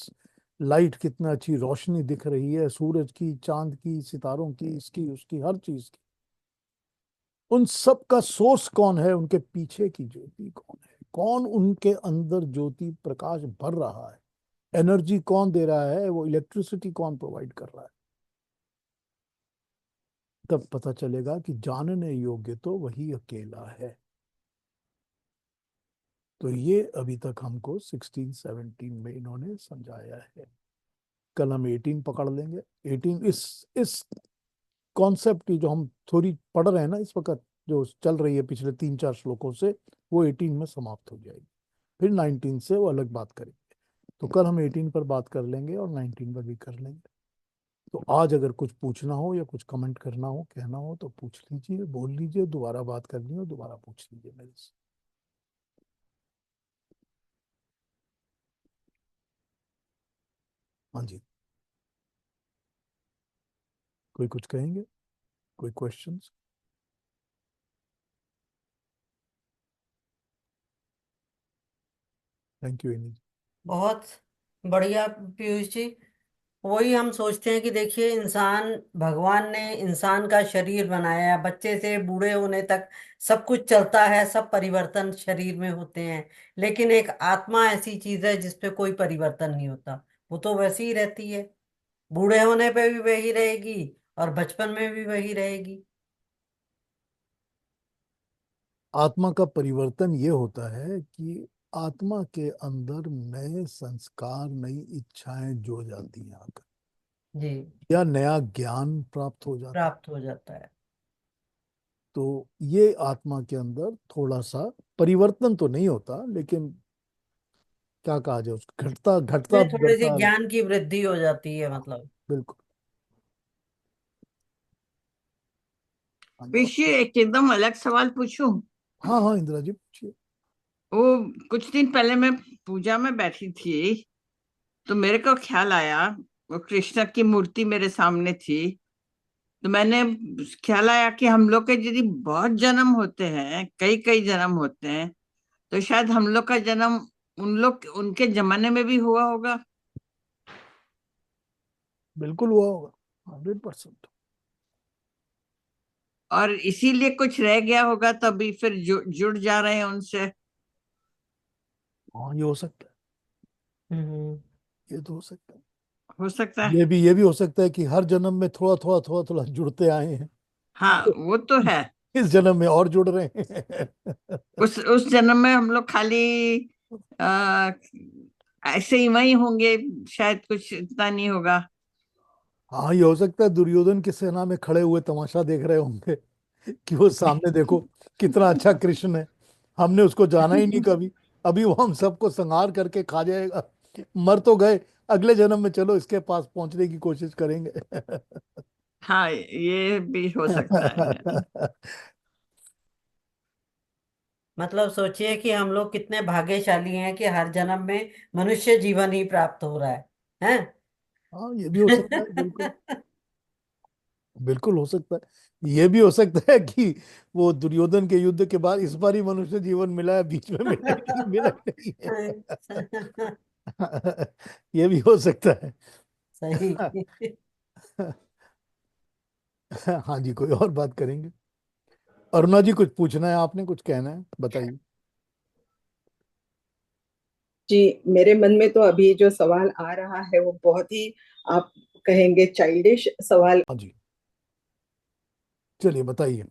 लाइट, कितना अच्छी रोशनी दिख रही है, सूरज की, चांद की, सितारों की, इसकी उसकी हर चीज की, उन सब का सोर्स कौन है, उनके पीछे की ज्योति कौन है, कौन उनके अंदर ज्योति प्रकाश भर रहा है, एनर्जी कौन दे रहा है, वो इलेक्ट्रिसिटी कौन प्रोवाइड कर रहा है, तब पता चलेगा कि जानने योग्य तो वही अकेला है। तो ये अभी तक हमको 16-17 में इन्होंने समझाया है। कल हम 18 पकड़ लेंगे। 18 इस कॉन्सेप्ट की जो हम थोड़ी पढ़ रहे हैं ना इस वक्त, जो चल रही है पिछले 3-4 श्लोकों से, वो 18 में समाप्त हो जाएगी। फिर 19 से वो अलग बात करेंगे। तो कल हम 18 पर बात कर लेंगे और 19 पर भी कर लेंगे। तो आज अगर कुछ पूछना हो या कुछ कमेंट करना हो, कहना हो, तो पूछ लीजिए, बोल लीजिए, दोबारा बात करनी हो दोबारा पूछ लीजिए मेरे से। हाँ जी, कोई कुछ कहेंगे? कोई क्वेश्चंस? Thank you any. बहुत बढ़िया पीयूष जी। वही हम सोचते हैं कि देखिए, इंसान, भगवान ने इंसान का शरीर बनाया है, बच्चे से बूढ़े होने तक सब कुछ चलता है, सब परिवर्तन शरीर में होते हैं। लेकिन एक आत्मा ऐसी चीज है जिसपे कोई परिवर्तन नहीं होता, वो तो वैसी ही रहती है। बूढ़े होने पे भी वही रहेगी और बचपन में भी वही रहेगी। आत्मा का परिवर्तन ये होता है कि आत्मा के अंदर नए संस्कार, नई इच्छाएं जुड़ जाती हैं आकर, जी। या नया ज्ञान प्राप्त हो जाता है। प्राप्त हो जाता है। तो ये आत्मा के अंदर थोड़ा सा परिवर्तन तो नहीं होता, लेकिन क्या कहा जाए, उसको घटता घटता इसमें थोड़ी सी बढ़ता रहता। ज्ञान की वृद्धि हो जाती है, मतलब। बिल्कुल। हाँ जी, विषय एक एकदम अलग सवाल पूछूं। हाँ हाँ इंदिरा जी पूछिए। वो कुछ दिन पहले मैं पूजा में बैठी थी, तो मेरे को ख्याल आया, वो कृष्ण की मूर्ति मेरे सामने थी। तो मैंने ख्याल आया कि हम लोग के यदि बहुत जन्म होते हैं, कई कई जन्म होते हैं, तो शायद हम लोग का जन्म उन लोग उनके जमाने में भी हुआ होगा। बिल्कुल हुआ होगा, 100%। और इसीलिए कुछ रह गया होगा, तभी फिर जुड़ जा रहे हैं उनसे। हाँ ये हो सकता हम्म। है, ये तो हो सकता है। हो सकता है। ये भी हो सकता है कि हर जन्म में थोड़ा थोड़ा थोड़ा थोड़ा जुड़ते आए हैं, हाँ, तो वो तो है। इस जन्म में और जुड़ रहे हैं। उस जन्म में हम लोग खाली आ, ऐसे ही वही होंगे, शायद कुछ इतना नहीं होगा। हाँ ये हो सकता है दुर्योधन की सेना में खड़े हुए तमाशा देख रहे होंगे कि वो सामने देखो कितना अच्छा कृष्ण है, हमने उसको जाना ही नहीं कभी, अभी वो हम सबको संहार करके खा जाएगा। मर तो गए, अगले जन्म में चलो इसके पास पहुंचने की कोशिश करेंगे। हाँ, ये भी हो सकता है। मतलब सोचिए कि हम लोग कितने भाग्यशाली हैं कि हर जन्म में मनुष्य जीवन ही प्राप्त हो रहा है। हैं? हाँ ये भी हो सकता है, बिल्कुल बिल्कुल हो सकता है। ये भी हो सकता है कि वो दुर्योधन के युद्ध के बाद इस बार ही मनुष्य जीवन मिला है, बीच में मिला ही नहीं, मिला ही नहीं है। ये भी हो सकता है। सही। हाँ जी, कोई और बात करेंगे? अरुणा जी कुछ पूछना है, आपने कुछ कहना है, बताइए। जी, मेरे मन में तो अभी जो सवाल आ रहा है वो बहुत ही, आप कहेंगे, चाइल्डिश सवाल। हाँ जी, चलिए बताइए।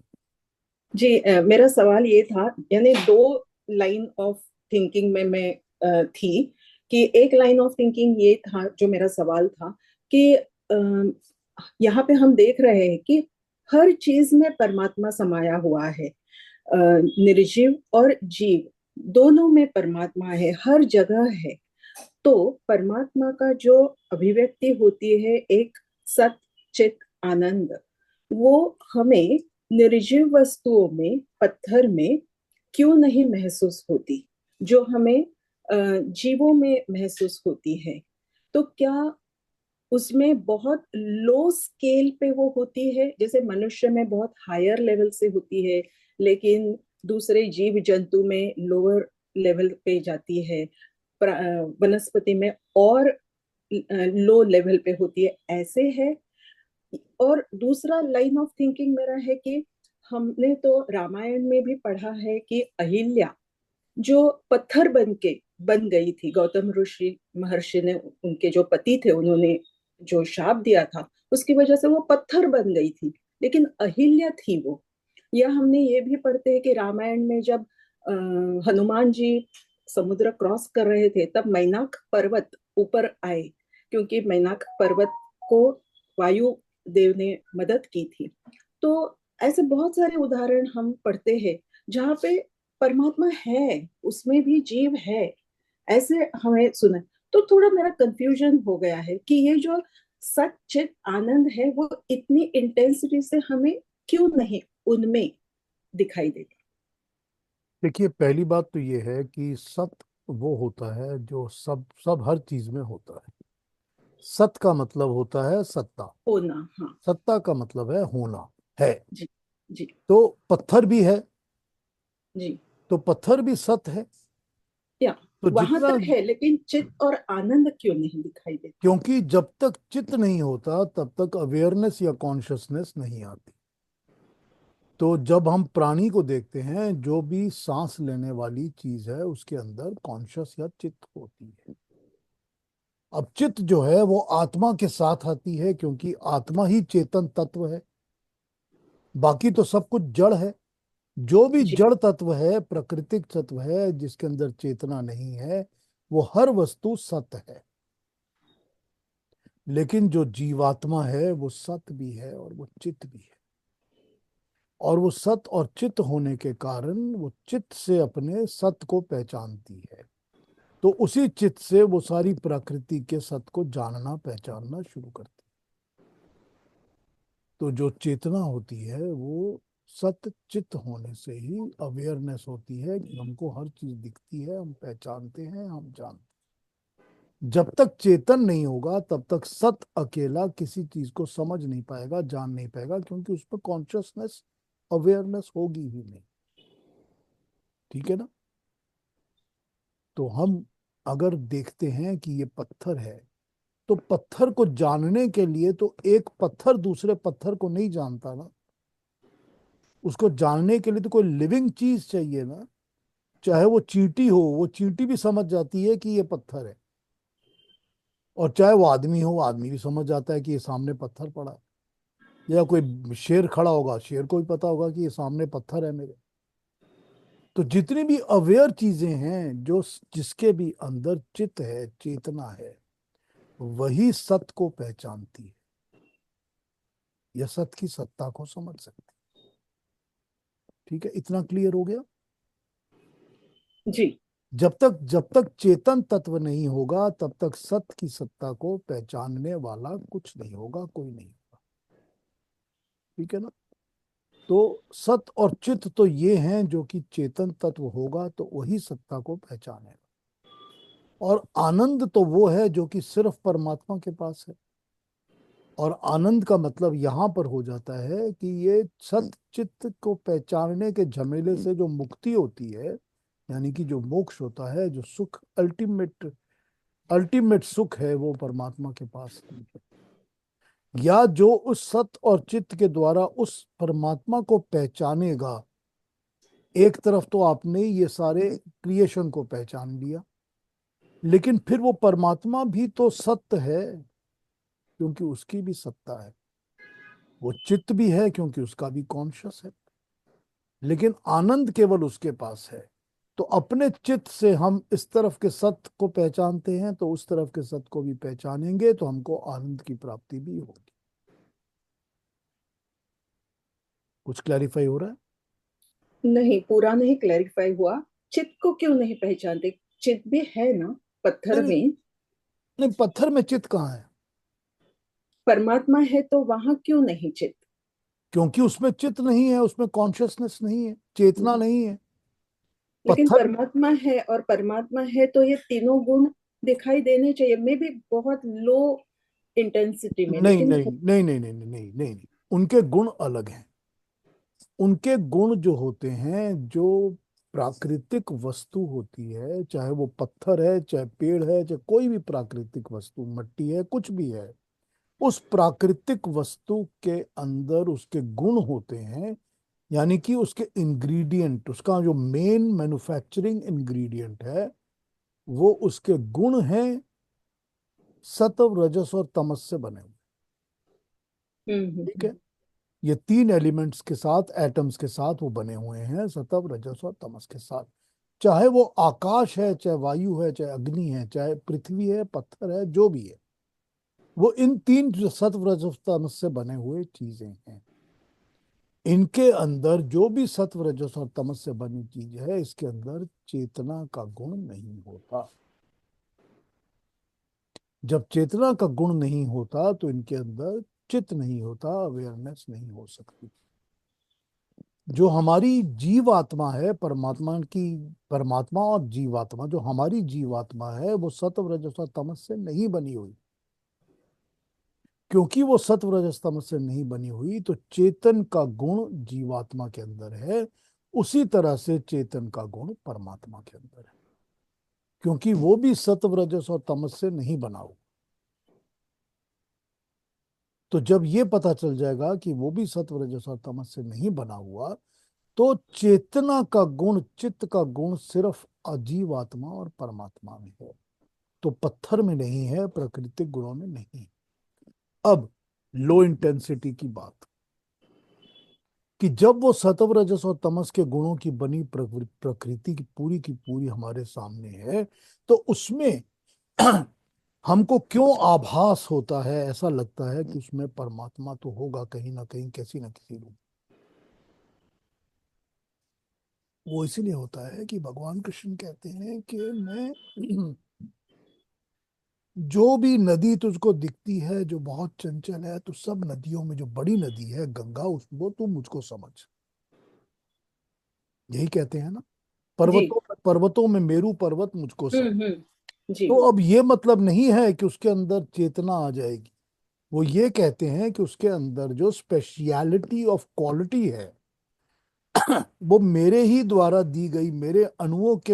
जी, मेरा सवाल ये था, यानी दो लाइन ऑफ थिंकिंग में मैं थी, कि एक लाइन ऑफ थिंकिंग ये था, जो मेरा सवाल था, कि यहाँ पे हम देख रहे हैं कि हर चीज में परमात्मा समाया हुआ है। निर्जीव और जीव दोनों में परमात्मा है, हर जगह है। तो परमात्मा का जो अभिव्यक्ति होती है एक सत चित आनंद, वो हमें निर्जीव वस्तुओं में, पत्थर में क्यों नहीं महसूस होती, जो हमें जीवों में महसूस होती है? तो क्या उसमें बहुत लो स्केल पे वो होती है, जैसे मनुष्य में बहुत हायर लेवल से होती है, लेकिन दूसरे जीव जंतु में लोअर लेवल पे जाती है, वनस्पति में और लो लेवल पे होती है, ऐसे है? और दूसरा लाइन ऑफ थिंकिंग मेरा है कि हमने तो रामायण में भी पढ़ा है कि अहिल्या जो पत्थर बन गई थी, गौतम ऋषि महर्षि ने, उनके जो पति थे, उन्होंने जो शाप दिया था, उसकी वजह से वो पत्थर बन गई थी, लेकिन अहिल्या थी वो। या हमने ये भी पढ़ते हैं कि रामायण में जब हनुमान जी समुद्र क्रॉस कर रहे थे, तब मैनाक पर्वत ऊपर आए, क्योंकि मैनाक पर्वत को वायु देव ने मदद की थी। तो ऐसे बहुत सारे उदाहरण हम पढ़ते हैं जहाँ पे परमात्मा है, उसमें भी जीव है, ऐसे हमें सुना। तो थोड़ा मेरा कंफ्यूजन हो गया है कि ये जो सच्चित आनंद है वो इतनी इंटेंसिटी से हमें क्यों नहीं उनमें दिखाई देता? देखिए, पहली बात तो ये है कि सत वो होता है जो सब सब हर चीज में होता है। सत का मतलब होता है सत्ता। होना, हाँ। सत्ता का मतलब है होना है। जी। जी। तो पत्थर भी है, जी। तो पत्थर भी सत है। या तो वहां जितना, तक है, लेकिन चित्त और आनंद क्यों नहीं दिखाई देता? क्योंकि जब तक चित्त नहीं होता तब तक अवेयरनेस या कॉन्शियसनेस नहीं आती। तो जब हम प्राणी को देखते हैं, जो भी सांस लेने वाली चीज है उसके अंदर कॉन्शियस या चित्त होती है। अब चित्त जो है वो आत्मा के साथ आती है, क्योंकि आत्मा ही चेतन तत्व है। बाकी तो सब कुछ जड़ है। जो भी जी। जड़ तत्व है, प्राकृतिक तत्व है, जिसके अंदर चेतना नहीं है, वो हर वस्तु सत है। लेकिन जो जीवात्मा है वो सत भी है और वो चित्त भी है। और वो सत और चित्त होने के कारण वो चित्त से अपने सत को पहचानती है। तो उसी चित्त से वो सारी प्रकृति के सत को जानना पहचानना शुरू करती है। तो जो चेतना होती है वो सत चित्त होने से ही अवेयरनेस होती है कि हमको हर चीज दिखती है, हम पहचानते हैं, हम जानते हैं। जब तक चेतन नहीं होगा तब तक सत अकेला किसी चीज को समझ नहीं पाएगा, जान नहीं पाएगा, क्योंकि उस पर कॉन्शियसनेस, अवेयरनेस होगी ही नहीं। ठीक है ना? तो हम अगर देखते हैं कि ये पत्थर है, तो पत्थर को जानने के लिए तो एक पत्थर दूसरे पत्थर को नहीं जानता ना। उसको जानने के लिए तो कोई लिविंग चीज चाहिए ना। चाहे वो चींटी हो, वो चींटी भी समझ जाती है कि ये पत्थर है। और चाहे वो आदमी हो, आदमी भी समझ जाता है कि ये सामने पत्थर पड़ा है। या कोई शेर खड़ा होगा, शेर को भी पता होगा कि ये सामने पत्थर है मेरे। तो जितनी भी अवेयर चीजें हैं, जो जिसके भी अंदर चित्त है, चेतना है, वही सत्य को पहचानती है या सत्य की सत्ता को समझ सकती है। ठीक है, इतना क्लियर हो गया? जी। जब तक चेतन तत्व नहीं होगा तब तक सत्य की सत्ता को पहचानने वाला कुछ नहीं होगा, कोई नहीं होगा। ठीक है ना? तो सत और चित तो ये हैं, जो कि चेतन तत्व होगा तो वही सत्ता को पहचानेगा। और आनंद तो वो है जो कि सिर्फ परमात्मा के पास है। और आनंद का मतलब यहां पर हो जाता है कि ये सत चित्त को पहचानने के झमेले से जो मुक्ति होती है, यानी कि जो मोक्ष होता है, जो सुख, अल्टीमेट अल्टीमेट सुख है, वो परमात्मा के पास है। या जो उस सत और चित्त के द्वारा उस परमात्मा को पहचानेगा। एक तरफ तो आपने ये सारे क्रिएशन को पहचान लिया, लेकिन फिर वो परमात्मा भी तो सत्य है, क्योंकि उसकी भी सत्ता है। वो चित्त भी है, क्योंकि उसका भी कॉन्शियस है। लेकिन आनंद केवल उसके पास है। तो अपने चित्त से हम इस तरफ के सत्य को पहचानते हैं, तो उस तरफ के सत्य को भी पहचानेंगे, तो हमको आनंद की प्राप्ति भी होगी। कुछ क्लैरिफाई हो रहा है? नहीं, पूरा नहीं क्लैरिफाई हुआ। चित्त को क्यों नहीं पहचानते? चित्त भी है ना पत्थर नहीं, में। नहीं, पत्थर में चित्त कहाँ है? परमात्मा है तो वहां क्यों नहीं चित? क्योंकि उसमें चित्त नहीं है, उसमें कॉन्शियसनेस नहीं है, चेतना नहीं है। लेकिन पत्थर, परमात्मा है, और परमात्मा है तो ये तीनों गुण दिखाई देने चाहिए, मे भी बहुत लो इंटेंसिटी में, नहीं लेकिन नहीं नहीं नहीं नहीं नहीं नहीं नहीं नहीं, उनके गुण अलग हैं। उनके गुण जो होते हैं, जो प्राकृतिक वस्तु होती है, चाहे वो पत्थर है, चाहे पेड़ है, चाहे कोई भी प्राकृतिक वस्तु, मिट्टी है, कुछ भी है, उस प्राकृतिक वस्तु के अंदर उसके गुण होते हैं। यानी कि उसके इंग्रेडिएंट, उसका जो मेन मैन्युफैक्चरिंग इंग्रेडिएंट है, वो उसके गुण हैं, सत्व रजस और तमस से बने हुए। ठीक है? ये तीन एलिमेंट्स के साथ, एटम्स के साथ वो बने हुए हैं, सत्व रजस और तमस के साथ। चाहे वो आकाश है, चाहे वायु है, चाहे अग्नि है, चाहे पृथ्वी है, पत्थर है, जो भी है, वो इन तीन जो सत्व रजस तमस से बने हुए चीजें हैं। इनके अंदर जो भी सत्व रजस और तमस से बनी चीज है, इसके अंदर चेतना का गुण नहीं होता। जब चेतना का गुण नहीं होता तो इनके अंदर चित्त नहीं होता, अवेयरनेस नहीं हो सकती। जो हमारी जीवात्मा है, परमात्मा की, परमात्मा और जीवात्मा, जो हमारी जीवात्मा है, वो सत्व रजस और तमस से नहीं बनी हुई। क्योंकि वो सत्व रजस तमस से नहीं बनी हुई, तो चेतन का गुण जीवात्मा के अंदर है, उसी तरह से चेतन का गुण परमात्मा के अंदर है, क्योंकि वो भी सत्व रजस और तमस से नहीं बना हुआ। तो जब ये पता चल जाएगा कि वो भी सत्व रजस और तमस से नहीं बना हुआ, तो चेतना का गुण, चित्त का गुण सिर्फ अजीव आत्मा और परमात्मा में है, तो पत्थर में नहीं है, प्राकृतिक गुणों में नहीं। अब लो इंटेंसिटी की बात, कि जब वो सत्व रजस और तमस के गुणों की बनी प्रकृति की पूरी हमारे सामने है, तो उसमें हमको क्यों आभास होता है, ऐसा लगता है कि उसमें परमात्मा तो होगा कहीं ना कहीं, किसी ना किसी रूप। वो इसीलिए होता है कि भगवान कृष्ण कहते हैं कि मैं जो भी नदी तुझको दिखती है जो बहुत चंचल है, तो सब नदियों में जो बड़ी नदी है गंगा, उसको तू मुझको समझ। यही कहते हैं ना, जी। पर्वतों में मेरू पर्वत मुझको समझ। जी। तो अब ये मतलब नहीं है कि उसके अंदर चेतना आ जाएगी। वो ये कहते हैं कि उसके अंदर जो स्पेशियलिटी ऑफ क्वालिटी है, वो मेरे ही द्वारा दी गई, मेरे अणुओं के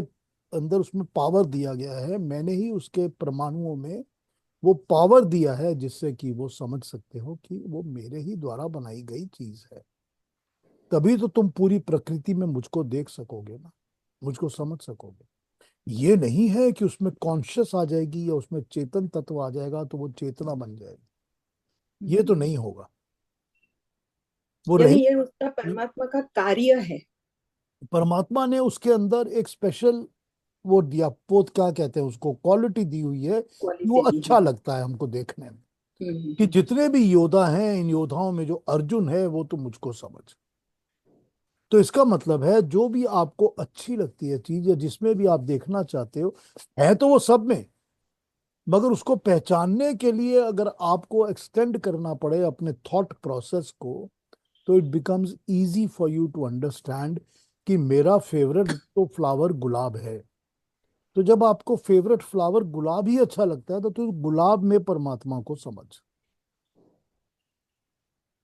अंदर उसमें पावर दिया गया है, मैंने ही उसके परमाणुओं में वो पावर दिया है, जिससे कि वो समझ सकते हो कि वो मेरे ही द्वारा बनाई गई चीज है। तभी तो तुम पूरी प्रकृति में मुझको देख सकोगे ना, मुझको समझ सकोगे। ये नहीं है कि उसमें कॉन्शियस आ जाएगी या उसमें चेतन तत्व आ जाएगा तो वो चेतना बन जाएगी। ये तो नहीं होगा। वो यानी रही, ये उसका परमात्मा का कार्य है। परमात्मा ने उसके अंदर एक स्पेशल वो दिया, पोत क्या कहते हैं उसको, क्वालिटी दी हुई है कि वो क्वालिटी दी है। अच्छा लगता है हमको देखने में। कि हम्म। जितने भी योद्धा हैं, इन योद्धाओं में जो अर्जुन है, वो तो मुझको समझ। तो इसका मतलब है, जो भी आपको अच्छी लगती है चीज, या जिसमें भी आप देखना चाहते हो, है तो वो सब में, मगर उसको पहचानने के लिए अगर आपको एक्सटेंड करना पड़े अपने थॉट प्रोसेस को, तो it becomes easy for you to understand कि मेरा फेवरेट तो फ्लावर गुलाब है। तो जब आपको फेवरेट फ्लावर गुलाब ही अच्छा लगता है, तो गुलाब में परमात्मा को समझ।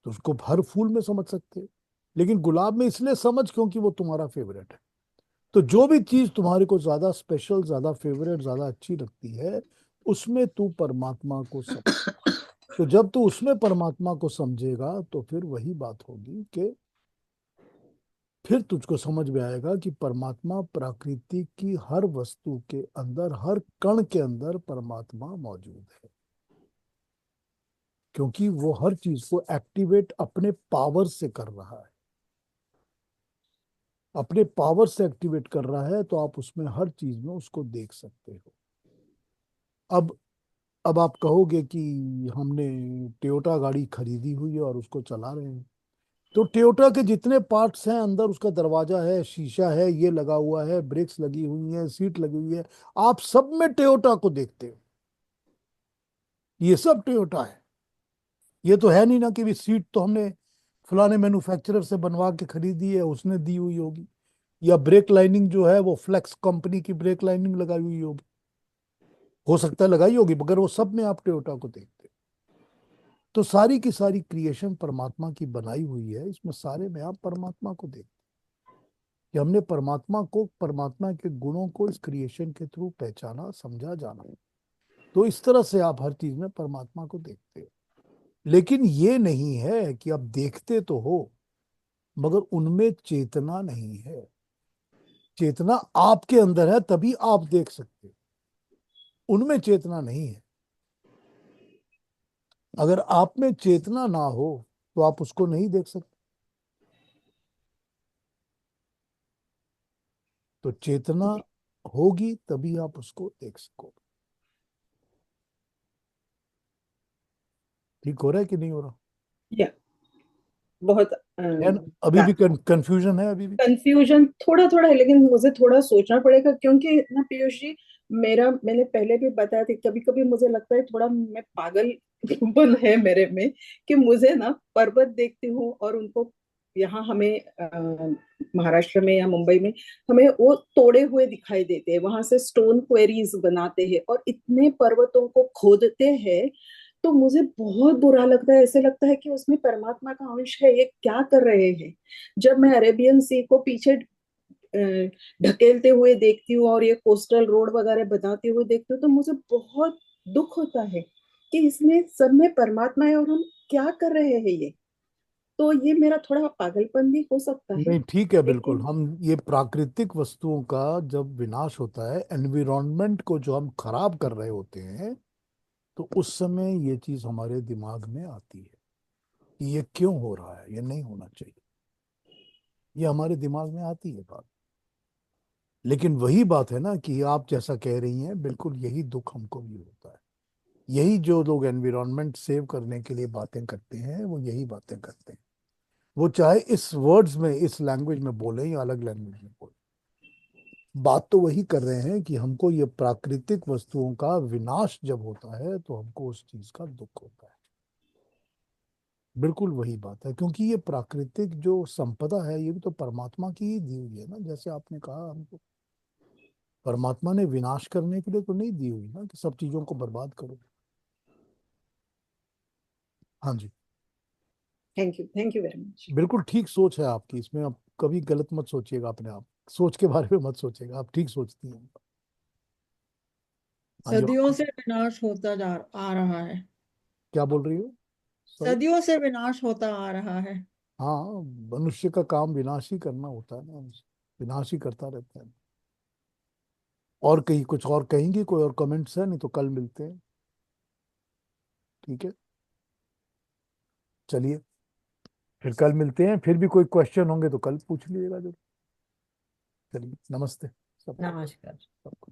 तो उसको हर फूल में समझ सकते हो, लेकिन गुलाब में इसलिए समझ क्योंकि वो तुम्हारा फेवरेट है। तो जो भी चीज तुम्हारे को ज्यादा स्पेशल, ज्यादा फेवरेट, ज्यादा अच्छी लगती है, उसमें तू परमात्मा को समझ। तो जब तू उसमें परमात्मा को समझेगा, तो फिर वही बात होगी कि फिर तुझको समझ में आएगा कि परमात्मा प्रकृति की हर वस्तु के अंदर, हर कण के अंदर परमात्मा मौजूद है, क्योंकि वो हर चीज को एक्टिवेट अपने पावर से कर रहा है। अपने पावर से एक्टिवेट कर रहा है, तो आप उसमें हर चीज में उसको देख सकते हो। अब अब आप कहोगे कि हमने टोयोटा गाड़ी खरीदी हुई है और उसको चला रहे हैं, तो टोयोटा के जितने पार्ट्स हैं अंदर, उसका दरवाजा है, शीशा है, ये लगा हुआ है, ब्रेक्स लगी हुई है, सीट लगी हुई है, आप सब में टोयोटा को देखते हो। ये सब टोयोटा है। ये तो है नहीं ना कि भी सीट तो हमने फलाने मैन्युफैक्चरर से बनवा के खरीदी है, उसने दी हुई होगी, या ब्रेक लाइनिंग जो है वो फ्लेक्स कंपनी की ब्रेक लाइनिंग लगाई हुई होगी, हो सकता है लगाई होगी, मगर वो सब में आप टोयोटा को देखते हैं। तो सारी की सारी क्रिएशन परमात्मा की बनाई हुई है, इसमें सारे में आप परमात्मा को देखते हैं कि हमने परमात्मा को, परमात्मा के गुणों को इस क्रिएशन के थ्रू पहचाना, समझा, जाना। तो इस तरह से आप हर चीज में परमात्मा को देखते हो। लेकिन ये नहीं है कि आप देखते तो हो मगर उनमें चेतना नहीं है। चेतना आपके अंदर है, तभी आप देख सकते हो, उनमें चेतना नहीं है। अगर आप में चेतना ना हो तो आप उसको नहीं देख सकते। तो चेतना होगी तभी आप उसको देख सकोगे। ठीक हो रहा है कि नहीं हो रहा? या बहुत है ना? अभी भी कंफ्यूजन है अभी भी? कंफ्यूजन थोड़ा थोड़ा है, लेकिन मुझे थोड़ा सोचना पड़ेगा, क्योंकि ना पीयूष जी, मैंने पहले भी बताया था, कभी कभी मुझे लगता है थोड़ा मैं पागलपन है मेरे में, कि मुझे ना पर्वत देखती हूँ और उनको, यहाँ हमें महाराष्ट्र में या मुंबई में हमें वो तोड़े हुए दिखाई देते हैं, वहां से स्टोन क्वेरीज बनाते हैं और इतने पर्वतों को खोदते हैं। तो मुझे बहुत बुरा लगता है, ऐसे लगता है कि उसमें परमात्मा का अंश है, ये क्या कर रहे हैं। जब मैं अरेबियन सी को पीछे ढकेलते हुए देखती हूँ और ये कोस्टल रोड वगैरह बनाते हुए देखती हूँ, तो मुझे बहुत दुख होता है कि इसमें सब में परमात्मा है और हम क्या कर रहे हैं ये। तो ये मेरा थोड़ा पागलपन भी हो सकता है, नहीं, ठीक है, बिल्कुल। लेकिन हम ये प्राकृतिक वस्तुओं का जब विनाश होता है, एनवायरनमेंट को जो हम खराब कर रहे होते हैं, तो उस समय ये चीज हमारे दिमाग में आती है कि ये क्यों हो रहा है, ये नहीं होना चाहिए। ये हमारे दिमाग में आती है बात। लेकिन वही बात है ना कि आप जैसा कह रही हैं, बिल्कुल यही दुख हमको भी होता है। यही जो लोग एनवायरनमेंट सेव करने के लिए बातें करते हैं, वो यही बातें करते हैं। वो चाहे इस वर्ड्स में, इस लैंग्वेज में बोले या अलग लैंग्वेज में बोले, बात तो वही कर रहे हैं कि हमको ये प्राकृतिक वस्तुओं का विनाश जब होता है तो हमको उस चीज का दुख होता है। बिल्कुल वही बात है, क्योंकि ये प्राकृतिक जो संपदा है ये भी तो परमात्मा की ही दी हुई है ना। जैसे आपने कहा, हमको परमात्मा ने विनाश करने के लिए तो नहीं दी हुई ना कि सब चीजों को बर्बाद करो। हाँ जी। Thank you very much. बिल्कुल ठीक सोच है आपकी, इसमें आप कभी गलत मत सोचिएगा, अपने आप सोच के बारे में मत सोचिएगा, आप ठीक सोचती हैं। हाँ जी। सदियों से विनाश होता जा आ रहा है। क्या बोल रही हो? सॉरी। सदियों से विनाश होता आ रहा है। हाँ, मनुष्य का काम विनाश ही करना होता है ना, विनाश ही करता रहता है। और कहीं कुछ और कहेंगी? कोई और कमेंट्स है? नहीं तो कल मिलते हैं। ठीक है, चलिए, फिर कल मिलते हैं। फिर भी कोई क्वेश्चन होंगे तो कल पूछ लीजिएगा जरूर। चलिए, नमस्ते सबको। नमस्कार। सबको।